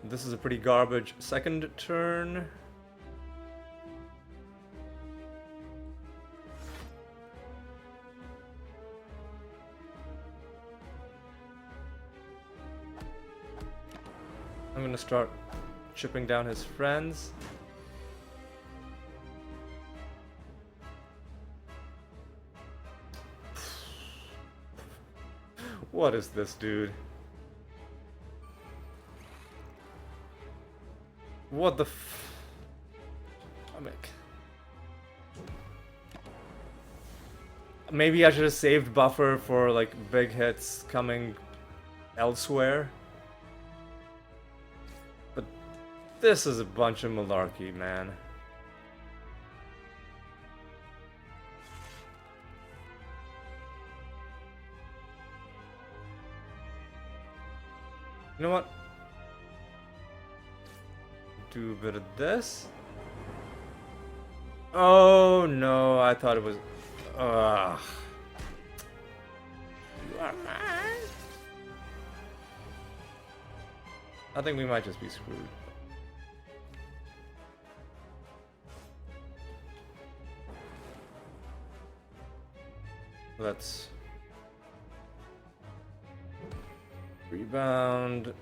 A: This is a pretty garbage second turn. I'm gonna start chipping down his friends. What is this, dude? What the f... Maybe I should have saved buffer for, like, big hits coming elsewhere. But this is a bunch of malarkey, man. You know what? Do a bit of this. Oh no, I thought it was... Ugh. You are mine. I think we might just be screwed. Let's... Rebound.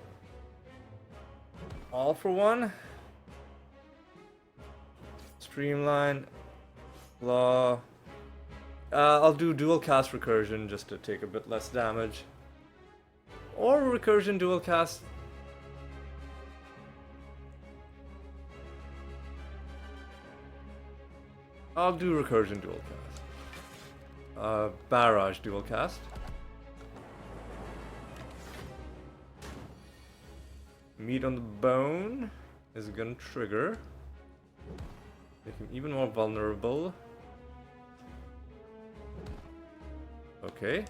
A: All for one. Streamline. Law. I'll do dual cast recursion just to take a bit less damage. Or recursion dual cast. I'll do recursion dual cast. Barrage dual cast. Meat on the bone is gonna trigger. Make him even more vulnerable. Okay.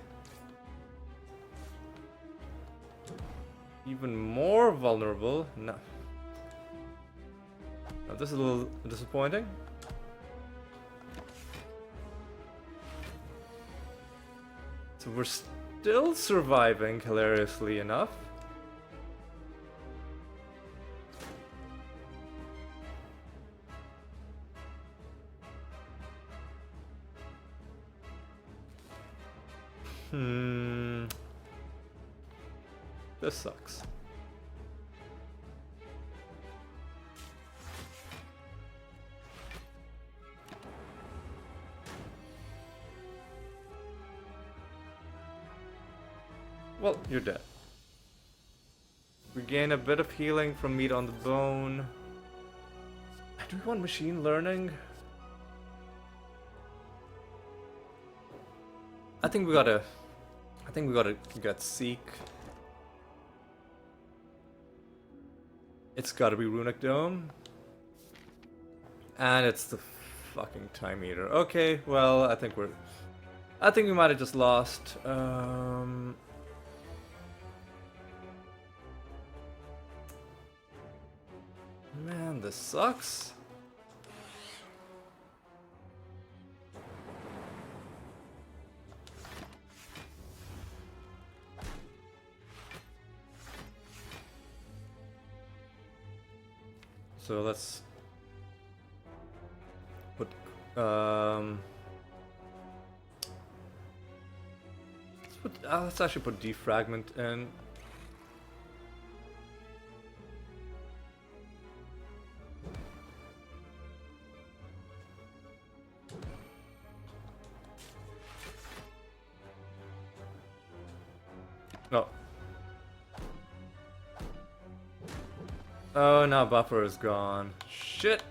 A: Even more vulnerable. No. Now this is a little disappointing. So we're still surviving, hilariously enough. This sucks. Well, you're dead. We gain a bit of healing from meat on the bone. Do we want machine learning? I think we gotta get Seek. It's gotta be Runic Dome. And it's the fucking Time Eater. Okay, well, I think we might have just lost. Man, this sucks. So let's put let's actually put defragment in. No. Oh, now buffer is gone. Shit.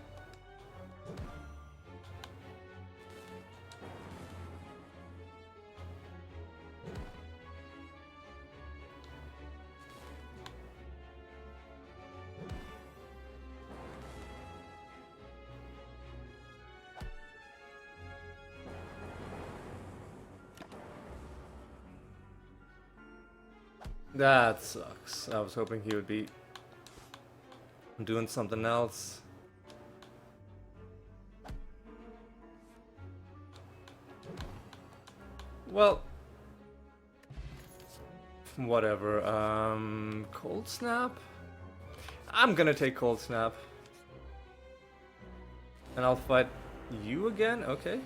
A: That sucks. I was hoping he would be doing something else. Well, whatever. Cold Snap? I'm gonna take Cold Snap. And I'll fight you again? Okay.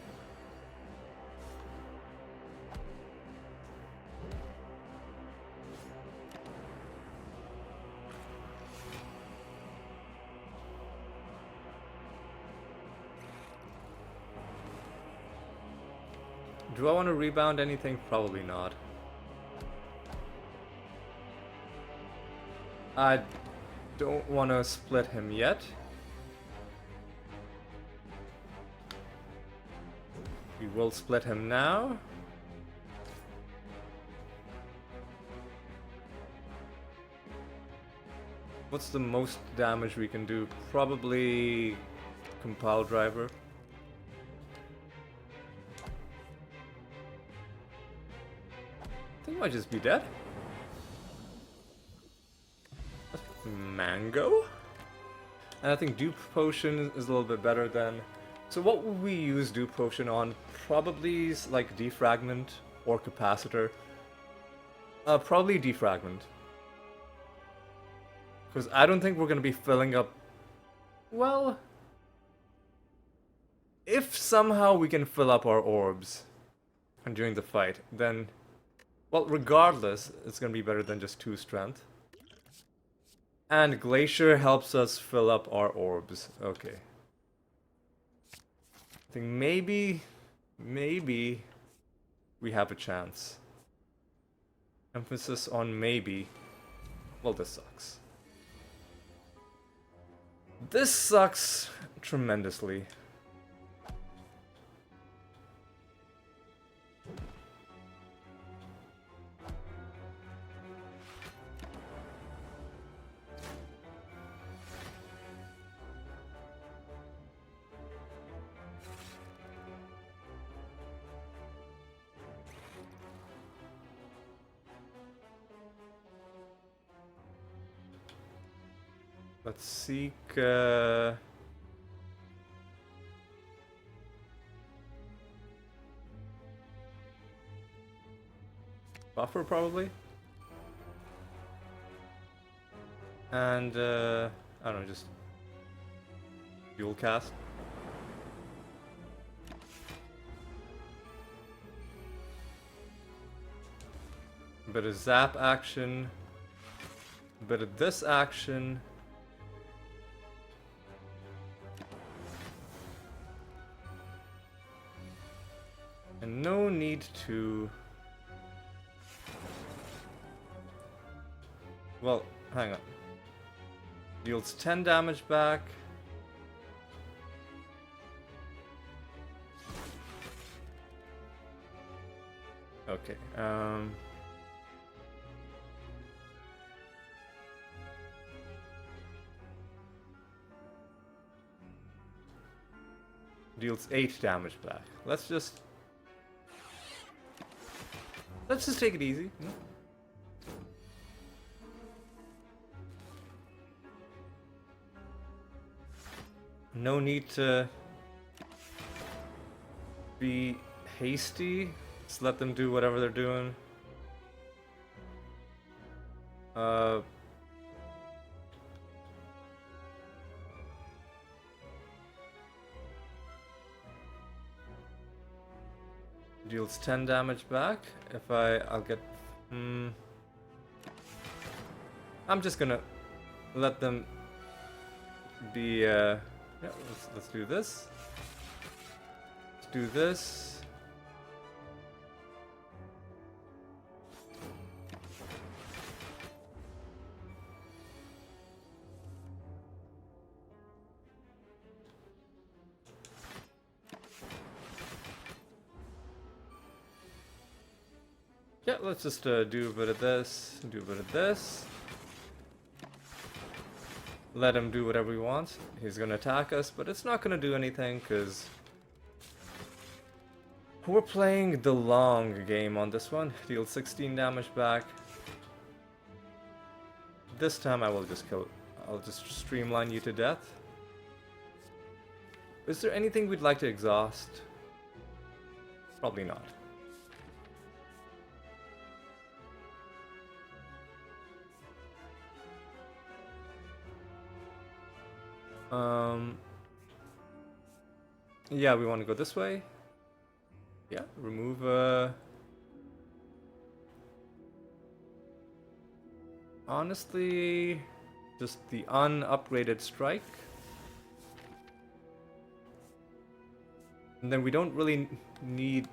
A: Do I want to rebound anything? Probably not. I don't want to split him yet. We will split him now. What's the most damage we can do? Probably Compile Driver. I think he might just be dead. Mango? And I think Dupe Potion is a little bit better than... So what would we use Dupe Potion on? Probably like Defragment or Capacitor. Probably Defragment. Because I don't think we're going to be filling up... Well... If somehow we can fill up our orbs during the fight, then... Well, regardless, it's going to be better than just 2 strength. And Glacier helps us fill up our orbs. Okay. I think maybe we have a chance. Emphasis on maybe. Well, this sucks. This sucks tremendously. Let's seek... Buffer, probably? And, I don't know, just... Dual cast? A bit of zap action. A bit of this action. And no need to... Well, hang on. Deals 10 damage back. Okay, deals 8 damage back. Let's just take it easy. No need to be hasty. Just let them do whatever they're doing. Deals 10 damage back. If I'll get... I'm just gonna let them be... yeah, let's do this. Let's do this. Yeah, let's just do a bit of this, do a bit of this. Let him do whatever he wants. He's gonna attack us, but it's not gonna do anything because we're playing the long game on this one. Deal 16 damage back. This time I will just kill. I'll just streamline you to death. Is there anything we'd like to exhaust? Probably not. Yeah, we want to go this way. Yeah, remove honestly, just the unupgraded strike. And then we don't really need...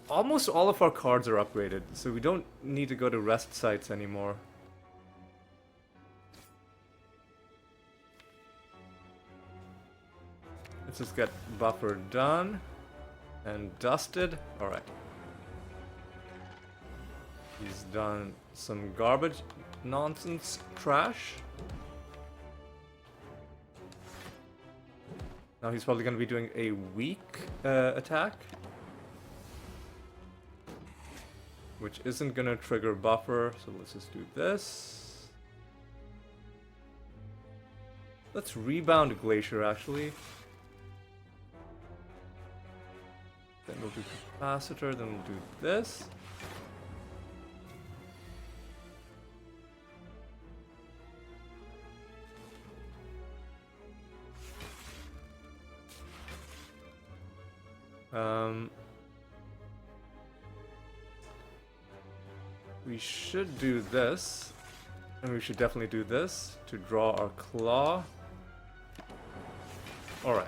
A: Almost all of our cards are upgraded, so we don't need to go to rest sites anymore. Let's just get buffer done and dusted. Alright. He's done some garbage, nonsense, trash. Now he's probably going to be doing a weak attack, which isn't going to trigger buffer, so let's just do this. Let's rebound Glacier, actually. Then we'll do capacitor, then we'll do this. We should do this, and we should definitely do this to draw our claw. Alright.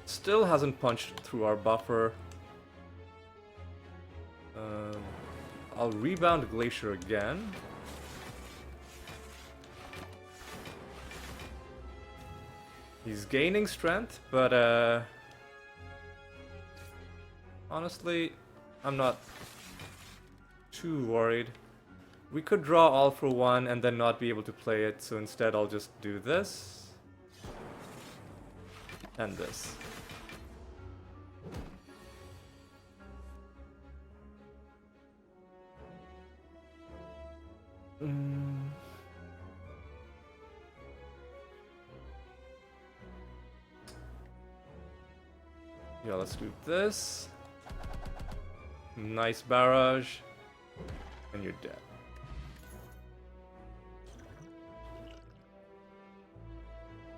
A: Still hasn't punched through our buffer. I'll rebound Glacier again. He's gaining strength, but honestly, I'm not too worried. We could draw all for one and then not be able to play it, so instead I'll just do this and this. Yeah, let's do this. Nice barrage. And you're dead.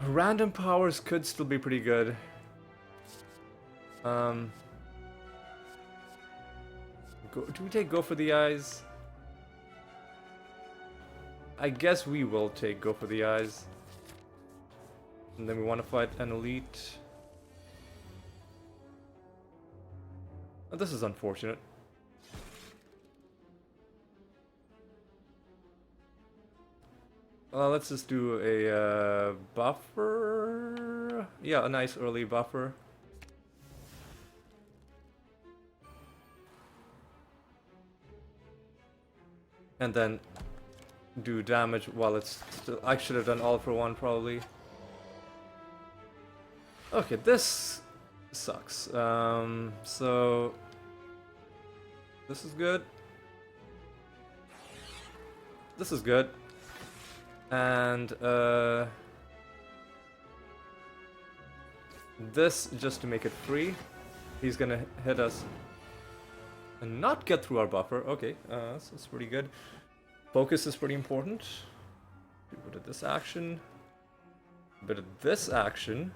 A: Random powers could still be pretty good. Do we take Go for the Eyes? I guess we will take Go for the Eyes. And then we want to fight an elite. Oh, this is unfortunate. Let's just do a buffer. Yeah, a nice early buffer. And then do damage while it's still... I should have done all for one, probably. Okay, this sucks. So... This is good. This is good. And, this, just to make it free. He's gonna hit us and not get through our buffer. Okay, that's pretty good. Focus is pretty important. Do a bit of this action. A bit of this action.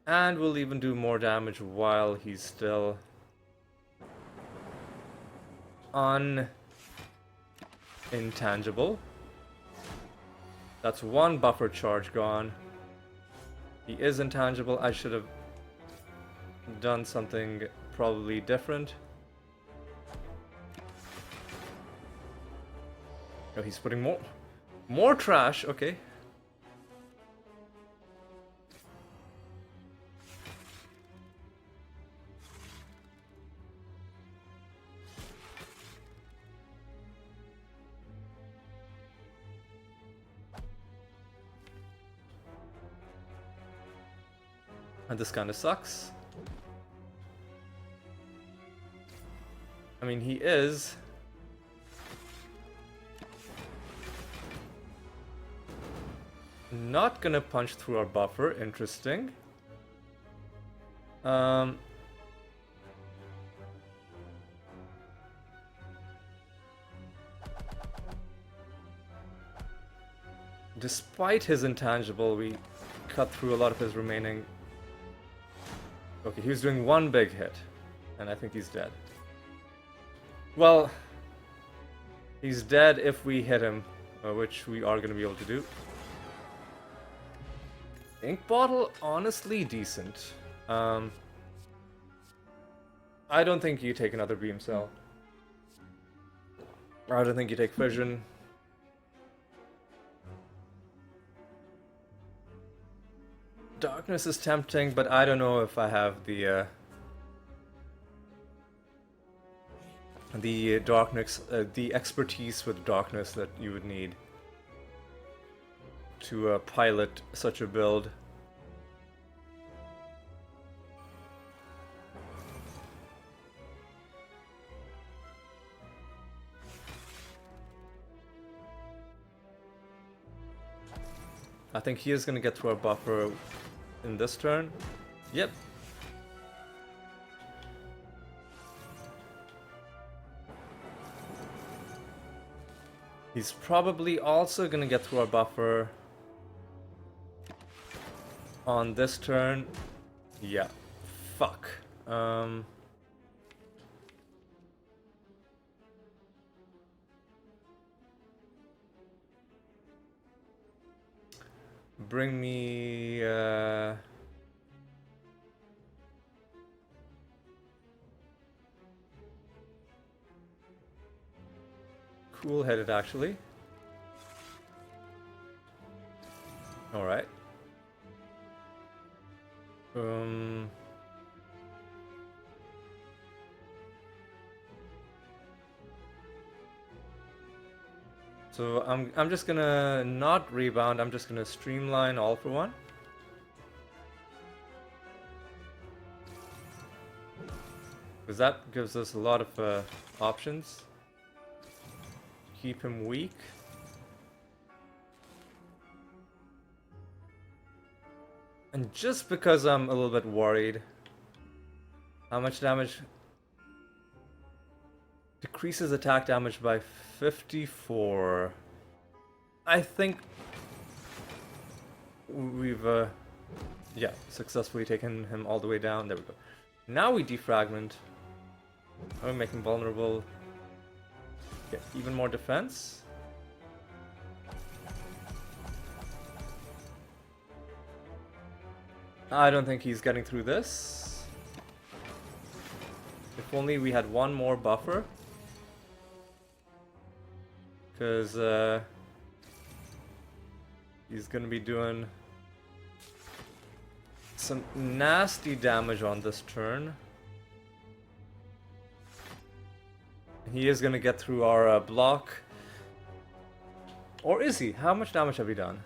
A: And we'll even do more damage while he's still intangible. That's one buffer charge gone. He is intangible. I should have done something probably different. Oh, he's putting more trash. Okay. And this kind of sucks. I mean, he is not gonna punch through our buffer. Interesting. despite his intangible, we cut through a lot of his remaining... Okay, he was doing one big hit, and I think he's dead. Well, he's dead if we hit him, which we are going to be able to do. Ink Bottle, honestly decent. I don't think you take another Beam Cell. I don't think you take Fission. Darkness is tempting, but I don't know if I have the darkness, the expertise with darkness that you would need to pilot such a build. I think he is going to get through our buffer in this turn. Yep. He's probably also going to get through our buffer on this turn. Yeah. Fuck. Bring me... Cool-headed, actually. Alright. So I'm just gonna not rebound, I'm just gonna streamline all for one. Because that gives us a lot of options. Keep him weak. And just because I'm a little bit worried, how much damage? Decreases attack damage by 54. I think we've yeah, successfully taken him all the way down. There we go. Now we defragment. We make him vulnerable. Get even more defense. I don't think he's getting through this. If only we had one more buffer. Because he's gonna be doing some nasty damage on this turn. He is gonna get through our block. Or is he? How much damage have we done?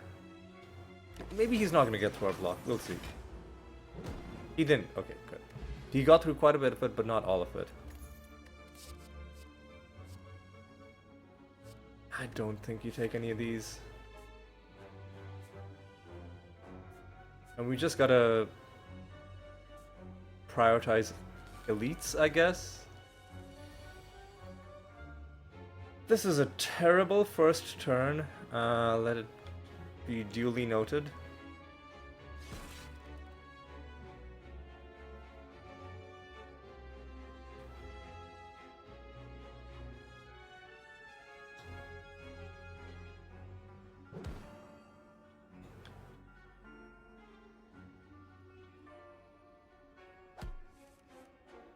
A: Maybe he's not gonna get through our block. We'll see. He didn't. Okay, good. He got through quite a bit of it, but not all of it. I don't think you take any of these. And we just gotta prioritize elites, I guess. This is a terrible first turn. Let it be duly noted.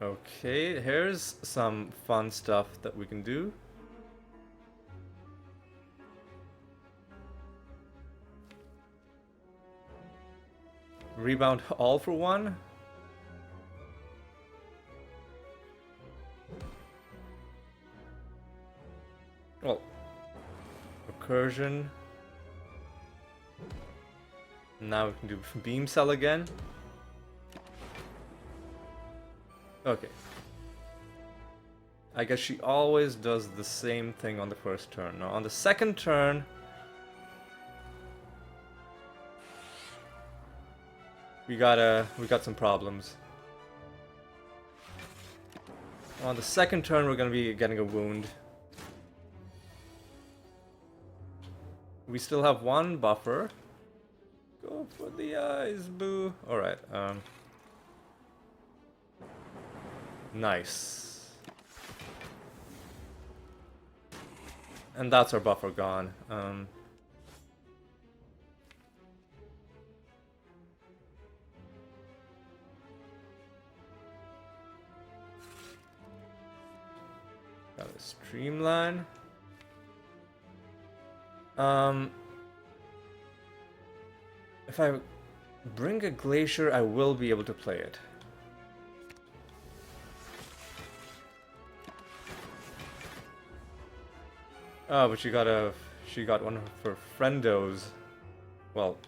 A: Okay, here's some fun stuff that we can do. Rebound all for one. Well, recursion. Now we can do beam cell again. Okay. I guess she always does the same thing on the first turn. Now on the second turn, we got some problems. On the second turn, we're gonna be getting a wound. We still have one buffer. Go for the eyes, boo. Alright, nice. And that's our buffer gone. Got a streamline. If I bring a Glacier, I will be able to play it. Oh, but she got one of her friendos. Well.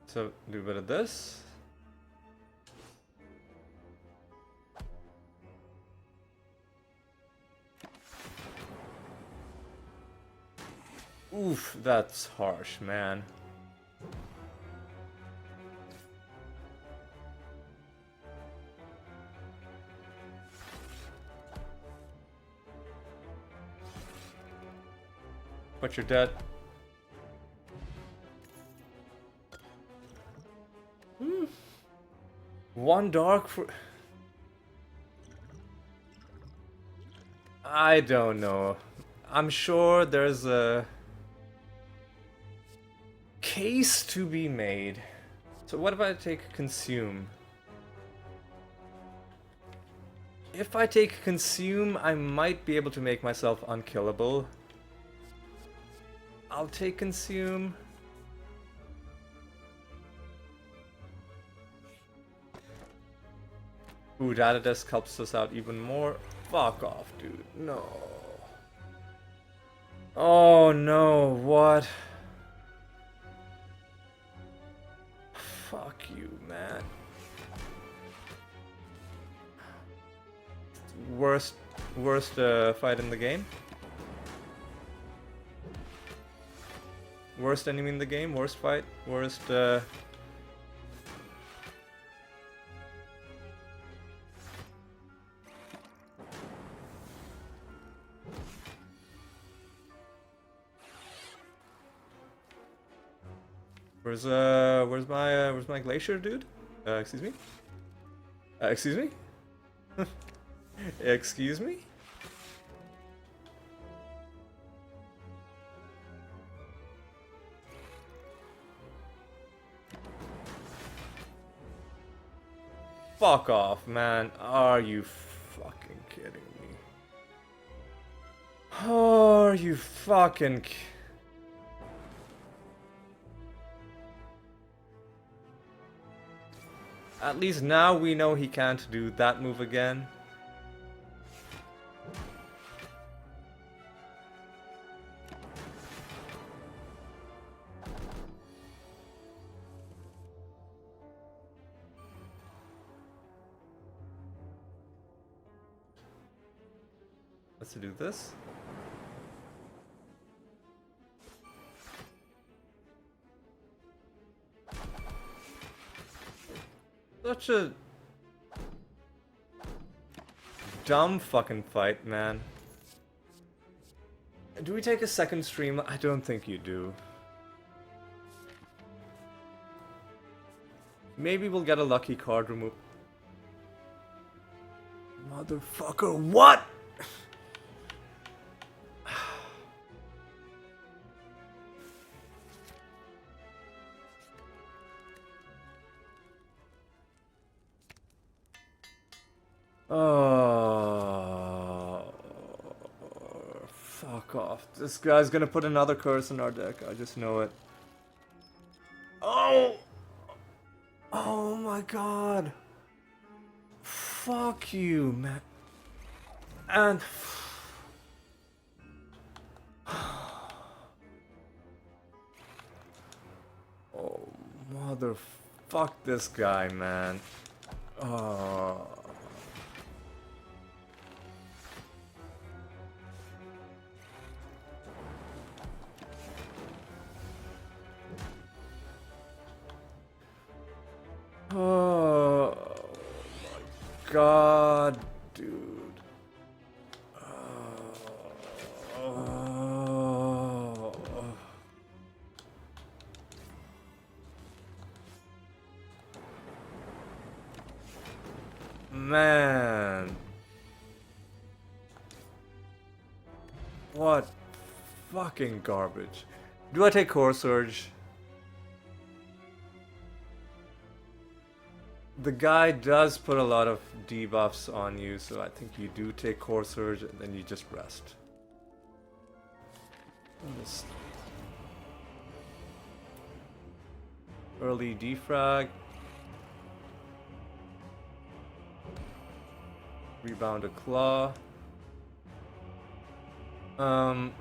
A: So, do a bit of this. Oof, that's harsh, man. But you're dead. One dark for... I don't know. I'm sure there's a case to be made. So what if I take consume? If I take consume, I might be able to make myself unkillable. I'll take consume. Ooh, data disk helps us out even more. Fuck off, dude. No. Oh no, what? Fuck you, man. Worst fight in the game. Worst enemy in the game, worst fight, worst Where's my Glacier, dude? Excuse me? Excuse me? Excuse me? Fuck off, man. Are you fucking kidding me? Are you fucking... At least now we know he can't do that move again. Let's do this. Such a dumb fucking fight, man. Do we take a second stream? I don't think you do. Maybe we'll get a lucky card remove. Motherfucker, what? Oh, fuck off. This guy's gonna put another curse in our deck. I just know it. Oh! Oh my god. Fuck you, man. And... Oh, motherfuck this guy, man. Oh... god, dude. Man. What fucking garbage. Do I take Core Surge? The guy does put a lot of debuffs on you, so I think you do take Core Surge and then you just rest. Just early defrag. Rebound a claw. I'm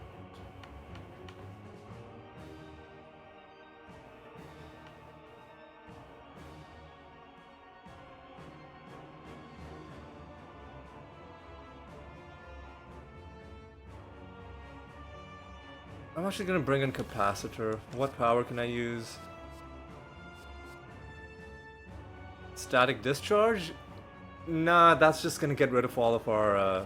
A: actually gonna bring in Capacitor. What power can I use? Static Discharge? Nah, that's just gonna get rid of all of our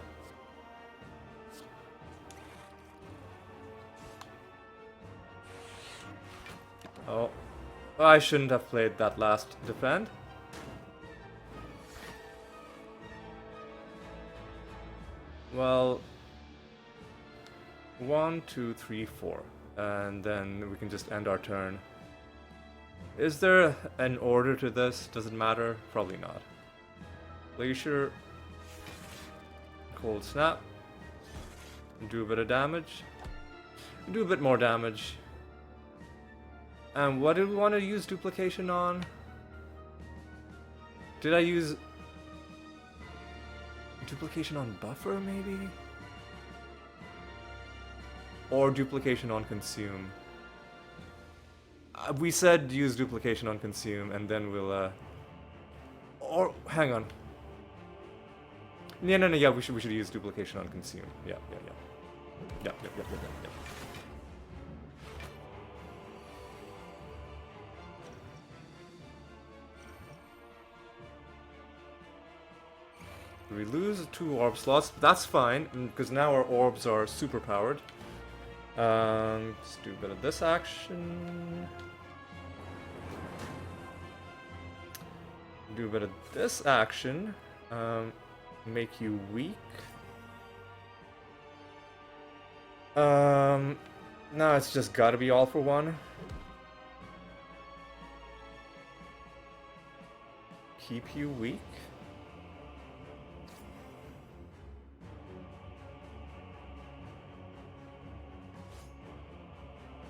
A: Oh, I shouldn't have played that last defend. Well, 1, 2, 3, 4, and then we can just end our turn. Is there an order to this? Does it matter? Probably not. Glacier, Cold Snap, do a bit of damage, do a bit more damage. And what did we want to use duplication on? Did I use duplication on buffer maybe? Or duplication on consume? We said use duplication on consume and then we'll or hang on. Yeah, yeah, we should use duplication on consume. Yeah. Yep. We lose 2 orb slots. That's fine, because now our orbs are super powered. Let's do a bit of this action. Do a bit of this action. Make you weak. Now it's just gotta be all for one. Keep you weak.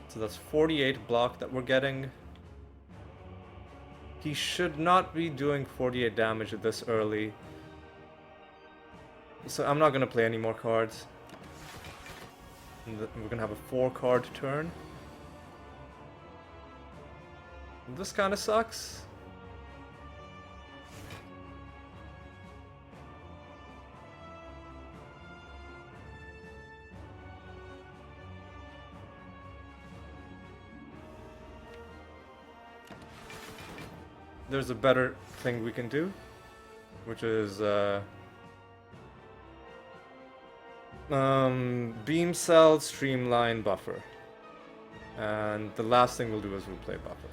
A: So that's 48 block that we're getting. He should not be doing 48 damage this early. So I'm not gonna play any more cards. We're gonna have a 4-card turn. This kinda sucks. There's a better thing we can do, which is beam cell, streamline, buffer, and the last thing we'll do is we'll play buffer.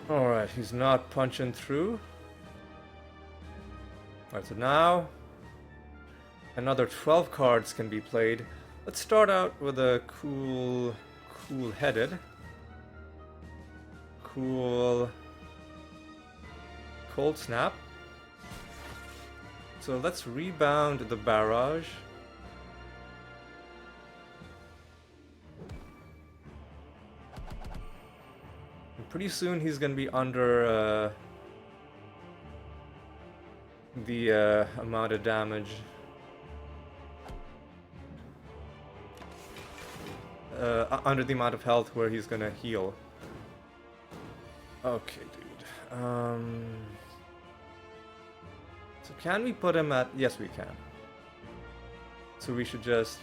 A: All right, he's not punching through. All right, so now another 12 cards can be played. Let's start out with a cool-headed. Cool Cold Snap. So let's rebound the barrage. And pretty soon he's gonna be under the amount of damage. Under the amount of health where he's gonna heal. Okay, dude. So can we put him at... Yes, we can. So we should just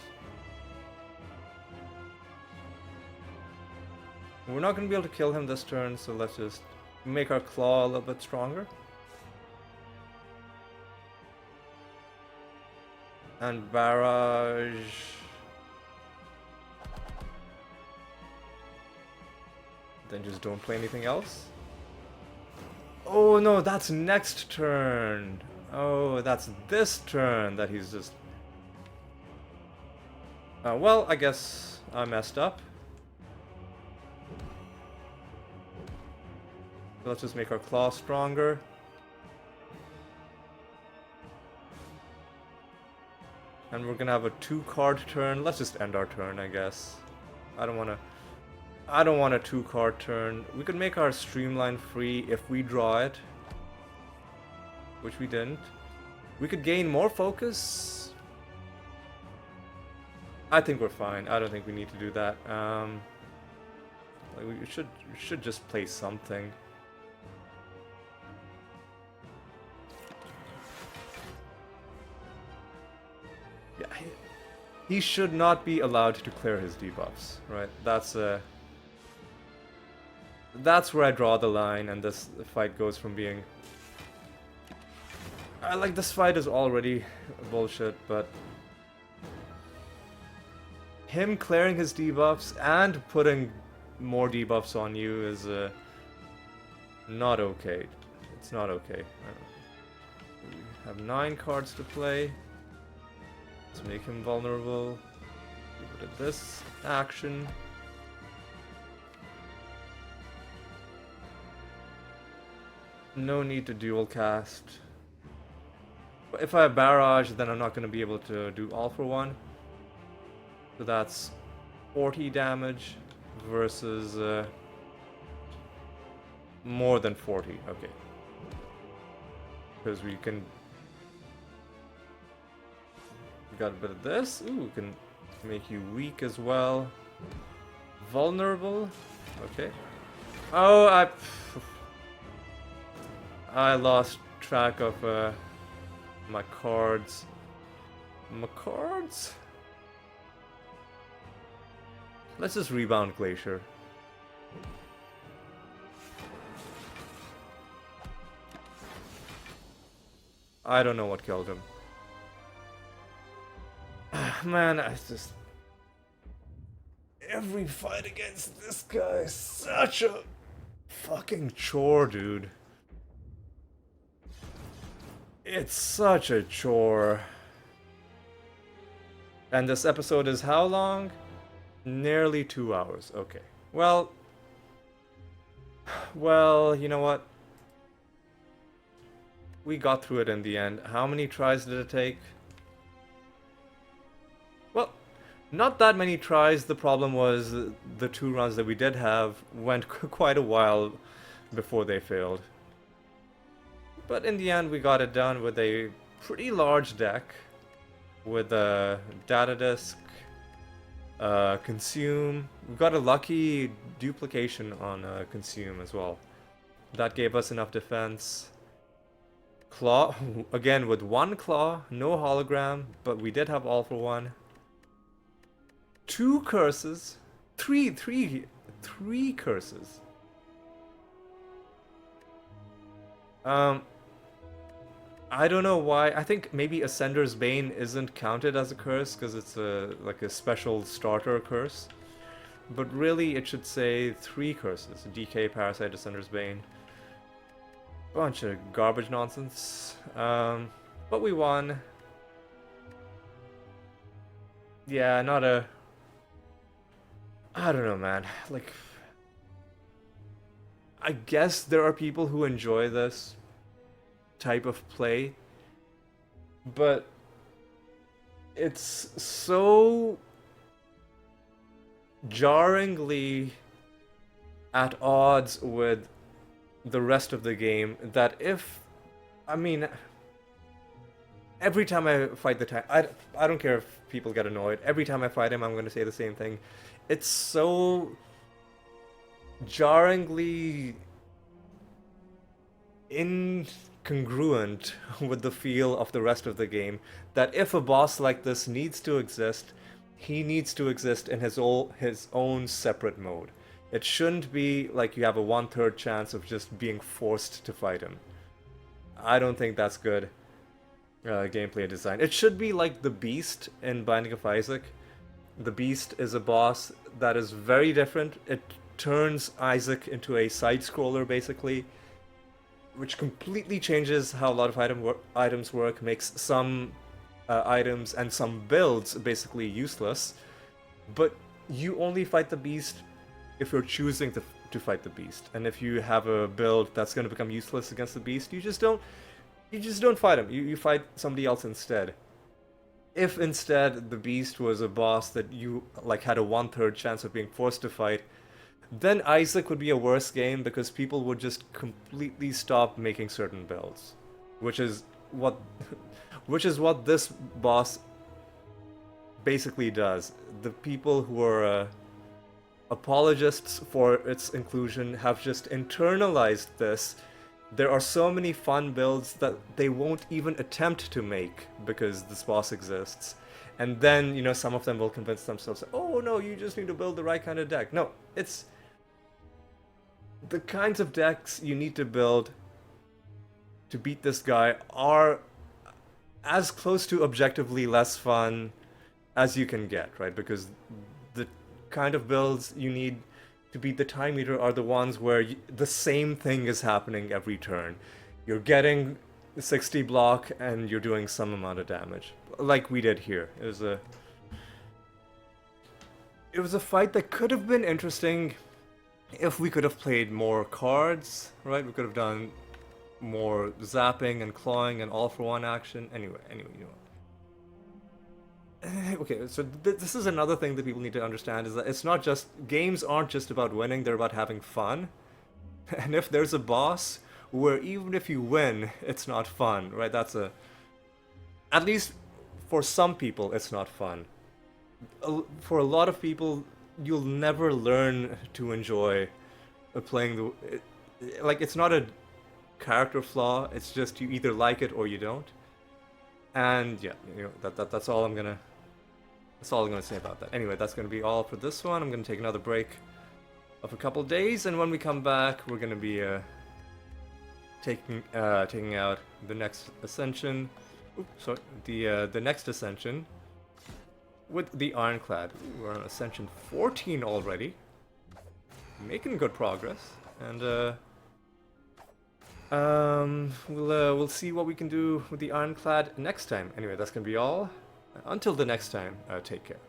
A: We're not going to be able to kill him this turn, so let's just make our claw a little bit stronger. And barrage. Then just don't play anything else. Oh no, that's next turn. Oh, that's this turn that he's just... well, I guess I messed up. Let's just make our claw stronger. And we're gonna have a 2-card turn. Let's just end our turn, I guess. I don't want a 2-card turn. We could make our streamline free if we draw it, which we didn't. We could gain more focus. I think we're fine. I don't think we need to do that. Like we should just play something. Yeah, he should not be allowed to clear his debuffs, right? That's where I draw the line, and this fight goes from being... like, this fight is already bullshit, but... him clearing his debuffs and putting more debuffs on you is not okay. It's not okay. We have 9 cards to play. Let's make him vulnerable. Get rid of this action. No need to dual cast. But if I have barrage, then I'm not going to be able to do all for one. So that's 40 damage versus more than 40. Okay. Because we can... we got a bit of this. Ooh, we can make you weak as well. Vulnerable. Okay. Oh, I lost track of my cards. My cards? Let's just rebound Glacier. I don't know what killed him. Man, I just... every fight against this guy is such a fucking chore, dude. It's such a chore. And this episode is how long? Nearly 2 hours. Okay. Well, you know what? We got through it in the end. How many tries did it take? Well, not that many tries. The problem was the 2 runs that we did have went quite a while before they failed. But in the end, we got it done with a pretty large deck. With a data disk, consume. We got a lucky duplication on consume as well. That gave us enough defense. Claw, again with 1 claw, no hologram, but we did have all for one. 2 curses, three curses. I don't know why. I think maybe Ascender's Bane isn't counted as a curse because it's like a special starter curse. But really, it should say 3 curses: DK, Parasite, Ascender's Bane. Bunch of garbage nonsense. But we won. Yeah, not a... I don't know, man. Like, I guess there are people who enjoy this type of play, but it's so jarringly at odds with the rest of the game that I mean, every time I fight the tank, I don't care if people get annoyed. Every time I fight him, I'm going to say the same thing. It's so jarringly incongruent with the feel of the rest of the game that if a boss like this needs to exist, he needs to exist in his own separate mode. It shouldn't be like you have a 1/3 chance of just being forced to fight him. I don't think that's good gameplay design. It should be like the Beast in Binding of Isaac. The Beast is a boss that is very different. It turns Isaac into a side scroller basically, which completely changes how a lot of items work, makes some items and some builds basically useless. But you only fight the Beast if you're choosing to fight the Beast, and if you have a build that's going to become useless against the Beast, you just don't fight him. You fight somebody else instead. If instead the Beast was a boss that you like had a 1/3 chance of being forced to fight, then Isaac would be a worse game because people would just completely stop making certain builds, which is what which is what this boss basically does. The people who are apologists for its inclusion have just internalized this. There are so many fun builds that they won't even attempt to make because this boss exists. And then, some of them will convince themselves, oh no, you just need to build the right kind of deck. No, it's the kinds of decks you need to build to beat this guy are as close to objectively less fun as you can get, right? Because the kind of builds you need to beat the Time Eater are the ones where the same thing is happening every turn. You're getting 60 block and you're doing some amount of damage, like we did here. It was a fight that could have been interesting if we could have played more cards, right? We could have done more zapping and clawing and all for one action. Anyway, okay, so this is another thing that people need to understand, is that it's not just, games aren't just about winning, they're about having fun. And if there's a boss where even if you win, it's not fun, right? At least for some people, it's not fun. For a lot of people, you'll never learn to enjoy playing it's not a character flaw, it's just you either like it or you don't. And yeah, that's all I'm gonna say about that. Anyway, that's gonna be all for this one. I'm gonna take another break of a couple days, and when we come back, we're gonna be taking out the next ascension. The next ascension with the Ironclad. We're on Ascension 14 already, making good progress, and we'll see what we can do with the Ironclad next time. Anyway, that's gonna be all. Until the next time, take care.